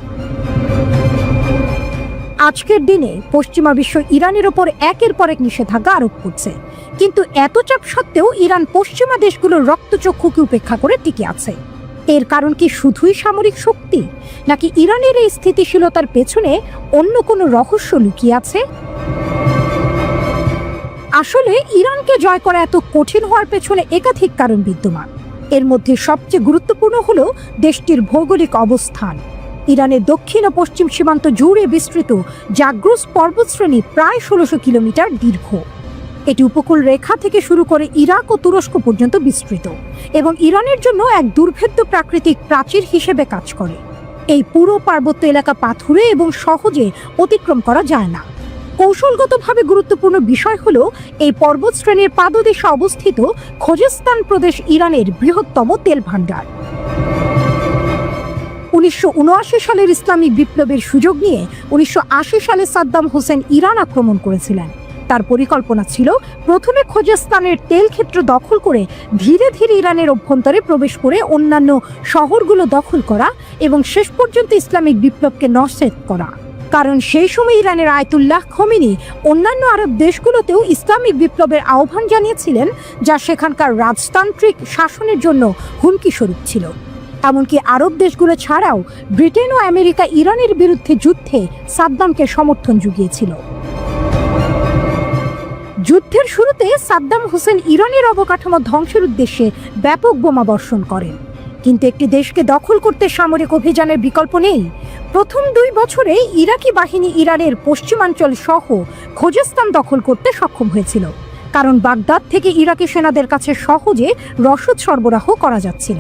Speaker 1: আজকের দিনে পশ্চিমা বিশ্ব ইরানের ওপর একের পর এক নিষেধাজ্ঞা আরোপ করছে, কিন্তু এত চাপ সত্ত্বেও ইরান পশ্চিমা দেশগুলোর রক্তচক্ষুকে উপেক্ষা করে টিকে আছে। এর কারণ কি শুধুই সামরিক শক্তি, নাকি ইরানের এই স্থিতিশীলতার পেছনে অন্য কোনো রহস্য লুকিয়ে আছে? আসলে ইরানকে জয় করা এত কঠিন হওয়ার পেছনে একাধিক কারণ বিদ্যমান। এর মধ্যে সবচেয়ে গুরুত্বপূর্ণ হলো দেশটির ভৌগোলিক অবস্থান। ইরানের দক্ষিণ ও পশ্চিম সীমান্ত জুড়ে বিস্তৃত জাগ্রস পর্বতশ্রেণী প্রায় 1600 কিলোমিটার দীর্ঘ। এটি উপকূল রেখা থেকে শুরু করে ইরাক ও তুরস্ক পর্যন্ত বিস্তৃত এবং ইরানের জন্য এক দুর্ভেদ্য প্রাকৃতিক প্রাচীর হিসেবে কাজ করে। এই পুরো পার্বত্য এলাকা পাথুরে এবং সহজে অতিক্রম করা যায় না। কৌশলগতভাবে গুরুত্বপূর্ণ বিষয় হল এই পর্বতশ্রেণীর পাদদেশে অবস্থিত খোজেস্তান প্রদেশ ইরানের বৃহত্তম তেল ভাণ্ডার। 1979 সালের ইসলামিক বিপ্লবের সুযোগ নিয়ে 1980 সালে সাদ্দাম হোসেন ইরান আক্রমণ করেছিলেন। তার পরিকল্পনা ছিল প্রথমে খোজেস্তানের তেল ক্ষেত্র দখল করে ধীরে ধীরে ইরানের অভ্যন্তরে প্রবেশ করে অন্যান্য শহরগুলো দখল করা এবং শেষ পর্যন্ত ইসলামিক বিপ্লবকে নস্যাৎ করা। কারণ সেই সময় ইরানের আয়াতুল্লাহ খোমেনি অন্যান্য আরব দেশগুলোতেও ইসলামিক বিপ্লবের আহ্বান জানিয়েছিলেন, যা সেখানকার রাজতান্ত্রিক শাসনের জন্য হুমকি স্বরূপ ছিল। এমনকি আরব দেশগুলো ছাড়াও ব্রিটেন ও আমেরিকা ইরানের বিরুদ্ধে যুদ্ধে সাদ্দামকে সমর্থন জুগিয়েছিল। যুদ্ধের শুরুতে সাদ্দাম হোসেন ইরানের অবকাঠামো ধ্বংসের উদ্দেশ্যে ব্যাপক বোমা বর্ষণ করেন, কিন্তু একটি দেশকে দখল করতে সামরিক অভিযানের বিকল্প নেই। প্রথম 2 বছরে ইরাকি বাহিনী ইরানের পশ্চিমাঞ্চল সহ খোজেস্তান দখল করতে সক্ষম হয়েছিল, কারণ বাগদাদ থেকে ইরাকি সেনাদের কাছে সহজে রসদ সরবরাহ করা যাচ্ছিল।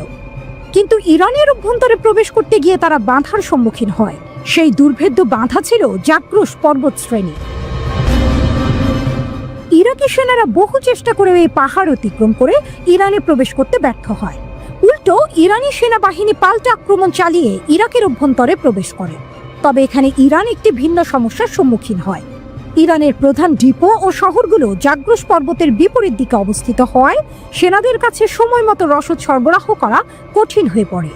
Speaker 1: কিন্তু ইরানের অভ্যন্তরে প্রবেশ করতে গিয়ে তারা বাধার সম্মুখীন হয়। সেই দুর্ভেদ্য বাধা ছিল জাগ্রস পর্বত শ্রেণী। ইরাকি সেনারা বহু চেষ্টা করে এই পাহাড় অতিক্রম করে ইরানে প্রবেশ করতে ব্যর্থ হয়। উল্টো ইরানি সেনাবাহিনী পাল্টা আক্রমণ চালিয়ে ইরাকের অভ্যন্তরে প্রবেশ করে। তবে এখানে ইরান একটি ভিন্ন সমস্যার সম্মুখীন হয়। ইরানের প্রধান ডিপো ও শহরগুলো জাগ্রস পর্বতের বিপরীত দিকে অবস্থিত হওয়ায় সেনাদের কাছে সময় মতো রসদ সরবরাহ করা কঠিন হয়ে পড়ে।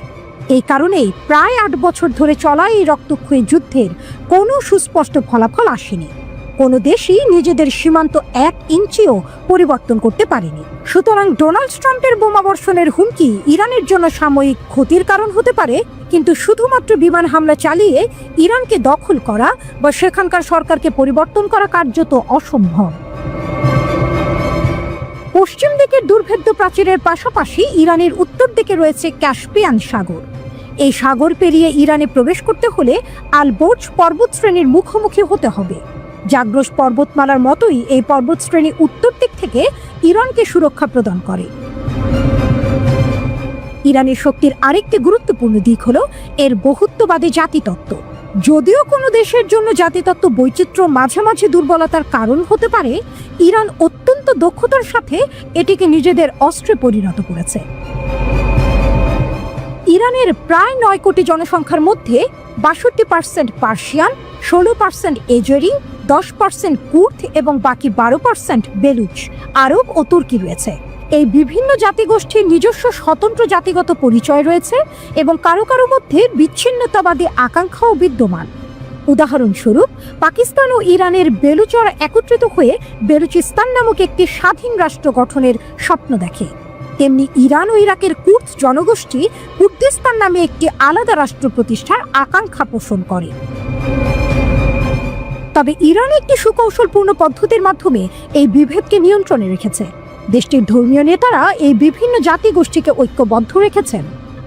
Speaker 1: এই কারণেই প্রায় 8 বছর ধরে চলা এই রক্তক্ষয়ী যুদ্ধের কোনো সুস্পষ্ট ফলাফল আসেনি। কোনো দেশই নিজেদের সীমান্ত 1 ইঞ্চিও পরিবর্তন করতে পারেনি। সুতরাং ডোনাল্ড ট্রাম্পের বোমাবর্ষণের হুমকি ইরানের জন্য সাময়িক ক্ষতির কারণ হতে পারে, কিন্তু শুধুমাত্র বিমান হামলা চালিয়ে ইরানকে দখল করা বা সেখানকার সরকারকে পরিবর্তন করা কার্যত অসম্ভব। পশ্চিম দিকের দুর্ভেদ্য প্রাচীরের পাশাপাশি ইরানের উত্তর দিকে রয়েছে ক্যাস্পিয়ান সাগর। এই সাগর পেরিয়ে ইরানে প্রবেশ করতে হলে আলবোর্জ পর্বতশ্রেণীর মুখোমুখি হতে হবে। জাগ্রস পর্বতমালার মতোই এই পর্বতশ্রেণী উত্তর দিক থেকে ইরানকে সুরক্ষা প্রদান করে। ইরানের শক্তির আরেকটি গুরুত্বপূর্ণ দিক হলো এর বহুত্ববাদী জাতিতত্ত্ব। যদিও কোনো দেশের জন্য জাতিতত্ত্ব বৈচিত্র্য মাঝে মাঝে দুর্বলতার কারণ হতে পারে, ইরান অত্যন্ত দক্ষতার সাথে এটিকে নিজেদের অস্ত্রে পরিণত করেছে। ইরানের প্রায় 9 কোটি জনসংখ্যার মধ্যে 62% পার্সিয়ান, 16% এজেরি, 10% কুর্দ এবং বাকি 12% বেলুচ, আরব ও তুর্কি রয়েছে। এই বিভিন্ন জাতিগোষ্ঠীর নিজস্ব স্বতন্ত্র জাতিগত পরিচয় রয়েছে এবং কারো কারো মধ্যে বিচ্ছিন্নতাবাদী আকাঙ্ক্ষাও বিদ্যমান। উদাহরণস্বরূপ, পাকিস্তান ও ইরানের বেলুচরা একত্রিত হয়ে বেলুচিস্তান নামক একটি স্বাধীন রাষ্ট্র গঠনের স্বপ্ন দেখে। তেমনি ইরান ও ইরাকের কুর্দ জনগোষ্ঠী কুর্দিস্তান নামে একটি আলাদা রাষ্ট্র প্রতিষ্ঠার আকাঙ্ক্ষা পোষণ করে। তবে ইরান একটি সুকৌশলপূর্ণ পদ্ধতির মাধ্যমে এই বিভেদকে নিয়ন্ত্রণে রেখেছে। দেশটির ধর্মীয় নেতারা এই বিভিন্ন জাতিগোষ্ঠীকে ঐক্যবদ্ধ রেখেছেন।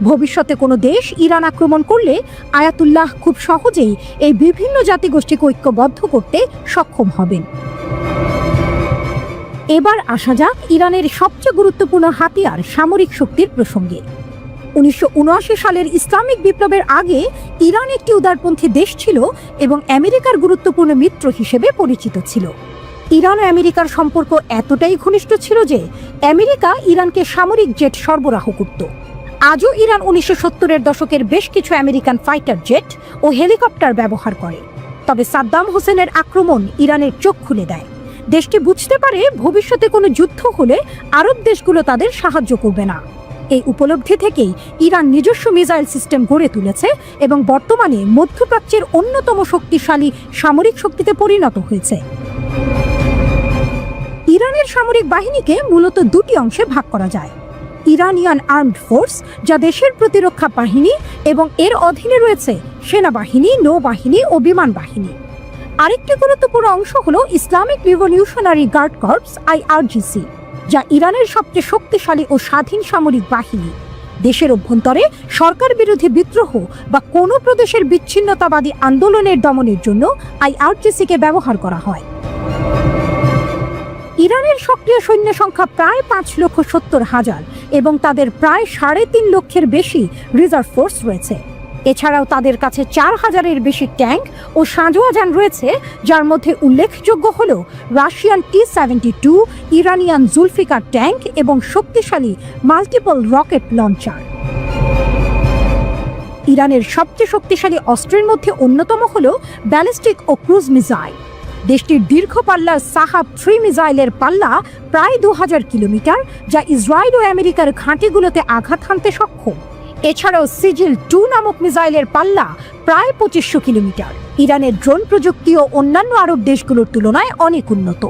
Speaker 1: ভবিষ্যতে কোনো দেশ ইরান আক্রমণ করলে আয়াতুল্লাহ খুব সহজেই এই বিভিন্ন জাতিগোষ্ঠীকে ঐক্যবদ্ধ করতে সক্ষম হবেন। এবার আসা যাক ইরানের সবচেয়ে গুরুত্বপূর্ণ হাতিয়ার সামরিক শক্তির প্রসঙ্গে। 1979 সালের ইসলামিক বিপ্লবের আগে ইরান একটি উদারপন্থী দেশ ছিল এবং আমেরিকার গুরুত্বপূর্ণ মিত্র হিসেবে পরিচিত ছিল। ইরান ও আমেরিকার সম্পর্ক এতটাই ঘনিষ্ঠ ছিল যে আমেরিকা ইরানকে সামরিক জেট সরবরাহ করত। আজও ইরান 1970-এর দশকের বেশ কিছু আমেরিকান ফাইটার জেট ও হেলিকপ্টার ব্যবহার করে। তবে সাদ্দাম হোসেনের আক্রমণ ইরানের চোখ খুলে দেয়। দেশটি বুঝতে পারে ভবিষ্যতে কোনো যুদ্ধ হলে আরব দেশগুলো তাদের সাহায্য করবে না। এই উপলব্ধি থেকেই ইরান নিজস্ব মিসাইল সিস্টেম গড়ে তুলেছে এবং বর্তমানে মধ্যপ্রাচ্যের অন্যতম শক্তিশালী সামরিক শক্তিতে পরিণত হয়েছে। ইরানের সামরিক বাহিনীকে মূলত 2টি অংশে ভাগ করা যায়: ইরানিয়ান আর্মড ফোর্স, যা দেশের প্রতিরক্ষা বাহিনী, এবং এর অধীনে রয়েছে সেনাবাহিনী, নৌবাহিনী ও বিমান বাহিনী। আরেকটি গুরুত্বপূর্ণ অংশ হলো Islamic Revolutionary Guard corps IRGC, যা ইরানের সবচেয়ে শক্তিশালী ও স্বাধীন সামরিক বাহিনী। দেশের অভ্যন্তরে সরকার বিরোধী বিদ্রোহ বা কোনো প্রদেশের বিচ্ছিন্নতাবাদী আন্দোলনের দমনের জন্য IRGC-কে ব্যবহার করা হয়। ইরানের সক্রিয় সৈন্য সংখ্যা প্রায় 5,70,000 এবং তাদের প্রায় 3.5 লক্ষের বেশি রিজার্ভ ফোর্স রয়েছে। এছাড়াও তাদের কাছে 4000-এর বেশি ট্যাঙ্ক ও সাঁজোয়া যান রয়েছে, যার মধ্যে উল্লেখযোগ্য হল Russian T-72, Iranian Zulfikar tank এবং শক্তিশালী মাল্টিপল রকেট লঞ্চার। ইরানের সবচেয়ে শক্তিশালী অস্ত্রের মধ্যে অন্যতম হল ব্যালিস্টিক ও ক্রুজ মিসাইল। দেশটির দীর্ঘ পাল্লার সাহাব-3 মিসাইলের পাল্লা প্রায় 2000 কিলোমিটার, যা ইসরায়েল ও আমেরিকার ঘাঁটিগুলোতে আঘাত হানতে সক্ষম। এছাড়াও সিজিল-2 নামক মিসাইলের পাল্লা প্রায় 2500 কিলোমিটার। ইরানের ড্রোন প্রযুক্তি ও অন্যান্য আরব দেশগুলোর তুলনায় অনেক উন্নত।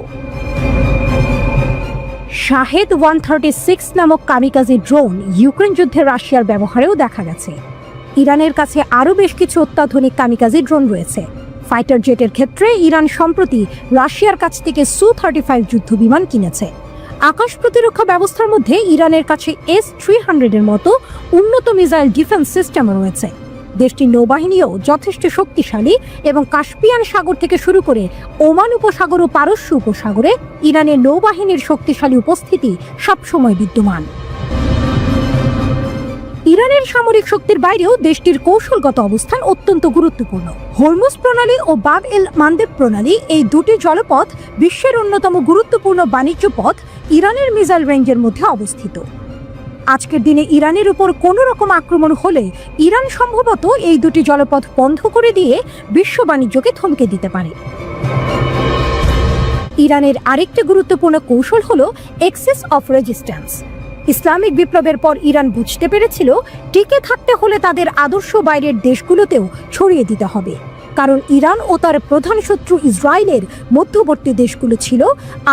Speaker 1: শাহেদ-136 নামক কামিকাজি ড্রোন ইউক্রেন যুদ্ধে রাশিয়ার ব্যবহারেও দেখা গেছে। ইরানের কাছে আরও বেশ কিছু অত্যাধুনিক কামিকাজি ড্রোন রয়েছে। ফাইটার জেটের ক্ষেত্রে ইরান সম্প্রতি রাশিয়ার কাছ থেকে Su-35 যুদ্ধবিমান কিনেছে। আকাশ প্রতিরক্ষা ব্যবস্থার মধ্যে ইরানের কাছে S-300-এর মতো উন্নত মিসাইল ডিফেন্স সিস্টেম রয়েছে। দেশটির নৌবাহিনীও যথেষ্ট শক্তিশালী এবং কাস্পিয়ান সাগর থেকে শুরু করে ওমান উপসাগর ও পারস্য উপসাগরে ইরানের নৌবাহিনীর শক্তিশালী উপস্থিতি সবসময় বিদ্যমান। ইরানের সামরিক শক্তির বাইরেও দেশটির কৌশলগত অবস্থান অত্যন্ত গুরুত্বপূর্ণ। হরমুজ প্রণালী ও বাব এল মান্দেব প্রণালী, এই দুটি জলপথ বিশ্বের অন্যতম গুরুত্বপূর্ণ বাণিজ্য পথ, ইরানের মিসাইল রেঞ্জের মধ্যে অবস্থিত। আজকের দিনে ইরানের উপর কোনো রকম আক্রমণ হলে ইরান সম্ভবত এই দুটি জলপথ বন্ধ করে দিয়ে বিশ্ব বাণিজ্যকে থমকে দিতে পারে। ইরানের আরেকটি গুরুত্বপূর্ণ কৌশল হল এক্সেস অফ রেজিস্ট্যান্স। ইসলামিক বিপ্লবের পর ইরান বুঝতে পেরেছিল টিকে থাকতে হলে তাদের আদর্শ বাইরের দেশগুলোতেও ছড়িয়ে দিতে হবে, কারণ ইরান ও তার প্রধান শত্রু ইসরায়েলের মধ্যবর্তী দেশগুলো ছিল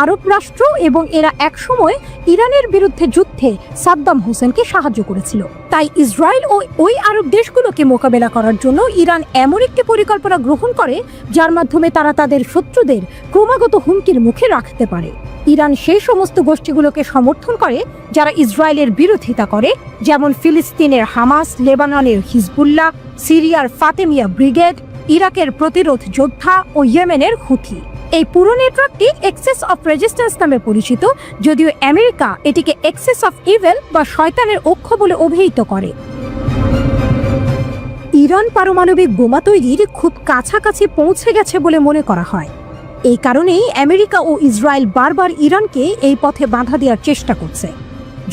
Speaker 1: আরব রাষ্ট্র এবং এরা একসময় ইরানের বিরুদ্ধে যুদ্ধে সাদ্দাম হোসেনকে সাহায্য করেছিল। তাই ইসরায়েল ও ওই আরব দেশগুলোকে মোকাবেলা করার জন্য ইরান এমন একটি পরিকল্পনা গ্রহণ করে যার মাধ্যমে তারা তাদের শত্রুদের ক্রমাগত হুমকির মুখে রাখতে পারে। ইরান সেই সমস্ত গোষ্ঠীগুলোকে সমর্থন করে যারা ইসরায়েলের বিরোধিতা করে, যেমন ফিলিস্তিনের হামাস, লেবাননের হিজবুল্লাহ, সিরিয়ার ফাতেমিয়া ব্রিগেড, ইরাকের প্রতিরোধ যোদ্ধা ও ইয়েমেনের হুথি। এই পুরো নেটওয়ার্কটি এক্সেস অফ রেজিস্ট্যান্স নামে পরিচিত, যদিও আমেরিকা এটিকে এক্সেস অফ ইভেল বা শয়তানের অক্ষ বলে অভিহিত করে। ইরান পারমাণবিক বোমা তৈরির খুব কাছাকাছি পৌঁছে গেছে বলে মনে করা হয়। এই কারণেই আমেরিকা ও ইসরায়েল বারবার ইরানকে এই পথে বাধা দেওয়ার চেষ্টা করছে।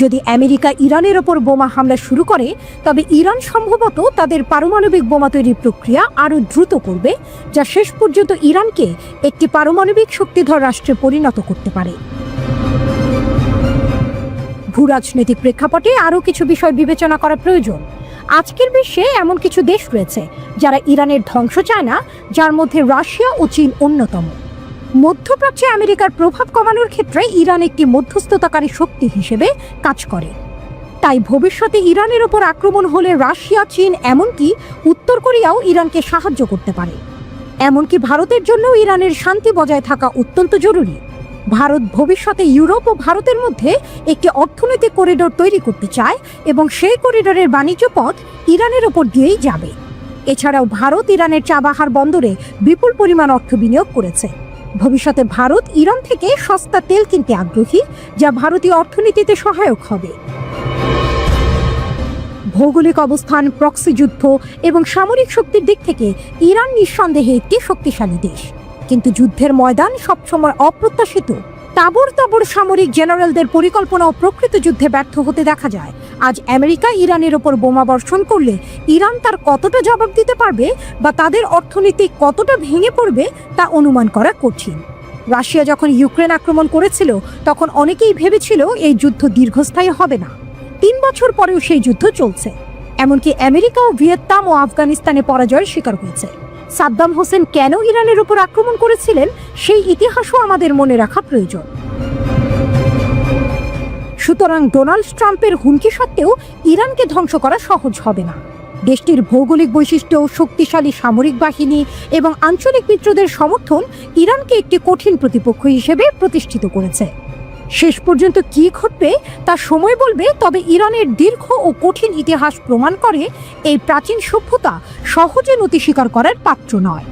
Speaker 1: যদি আমেরিকা ইরানের ওপর বোমা হামলা শুরু করে, তবে ইরান সম্ভবত তাদের পারমাণবিক বোমা তৈরির প্রক্রিয়া আরও দ্রুত করবে, যা শেষ পর্যন্ত ইরানকে একটি পারমাণবিক শক্তিধর রাষ্ট্রে পরিণত করতে পারে। ভূরাজনৈতিক প্রেক্ষাপটে আরও কিছু বিষয় বিবেচনা করা প্রয়োজন। আজকের বিশ্বে এমন কিছু দেশ রয়েছে যারা ইরানের ধ্বংস চায় না, যার মধ্যে রাশিয়া ও চীন অন্যতম। মধ্যপ্রাচ্যে আমেরিকার প্রভাব কমানোর ক্ষেত্রে ইরান একটি মধ্যস্থতাকারী শক্তি হিসেবে কাজ করে। তাই ভবিষ্যতে ইরানের ওপর আক্রমণ হলে রাশিয়া, চীন, এমনকি উত্তর কোরিয়াও ইরানকে সাহায্য করতে পারে। এমনকি ভারতের জন্য ইরানের শান্তি বজায় থাকা অত্যন্ত জরুরি। ভারত ভবিষ্যতে ইউরোপ ও ভারতের মধ্যে একটি অর্থনৈতিক করিডোর তৈরি করতে চায় এবং সেই করিডোরের বাণিজ্য পথ ইরানের ওপর দিয়েই যাবে। এছাড়াও ভারত ইরানের চাবাহার বন্দরে বিপুল পরিমাণ অর্থ বিনিয়োগ করেছে। ভবিষ্যতে ভারত ইরান থেকে সস্তা তেল কিনতে আগ্রহী, যা ভারতীয় অর্থনীতিতে সহায়ক হবে। ভৌগোলিক অবস্থান, প্রক্সি যুদ্ধ এবং সামরিক শক্তির দিক থেকে ইরান নিঃসন্দেহে একটি শক্তিশালী দেশ, কিন্তু যুদ্ধের ময়দান সবসময় অপ্রত্যাশিত। তাবড় তাবড় সামরিক জেনারেলদের পরিকল্পনা ও প্রকৃত যুদ্ধে ব্যর্থ হতে দেখা যায়। আজ আমেরিকা ইরানের ওপর বোমা বর্ষণ করলে ইরান তার কতটা জবাব দিতে পারবে বা তাদের অর্থনীতি কতটা ভেঙে পড়বে তা অনুমান করা কঠিন। রাশিয়া যখন ইউক্রেন আক্রমণ করেছিল, তখন অনেকেই ভেবেছিল এই যুদ্ধ দীর্ঘস্থায়ী হবে না। 3 বছর পরেও সেই যুদ্ধ চলছে। এমনকি আমেরিকা ও ভিয়েতনাম ও আফগানিস্তানে পরাজয়ের শিকার হয়েছে। সাদ্দাম হোসেন কেন ইরানের উপর আক্রমণ করেছিলেন, সেই ইতিহাসও আমাদের মনে রাখা প্রয়োজন। সুতরাং ডোনাল্ড ট্রাম্পের হুমকি সত্ত্বেও ইরানকে ধ্বংস করা সহজ হবে না। দেশটির ভৌগোলিক বৈশিষ্ট্য, শক্তিশালী সামরিক বাহিনী এবং আঞ্চলিক মিত্রদের সমর্থন ইরানকে একটি কঠিন প্রতিপক্ষ হিসেবে প্রতিষ্ঠিত করেছে। শেষ পর্যন্ত কী ঘটবে তা সময় বলবে, তবে ইরানের দীর্ঘ ও কঠিন ইতিহাস প্রমাণ করে এই প্রাচীন সভ্যতা সহজে নতি স্বীকার করার পাত্র নয়।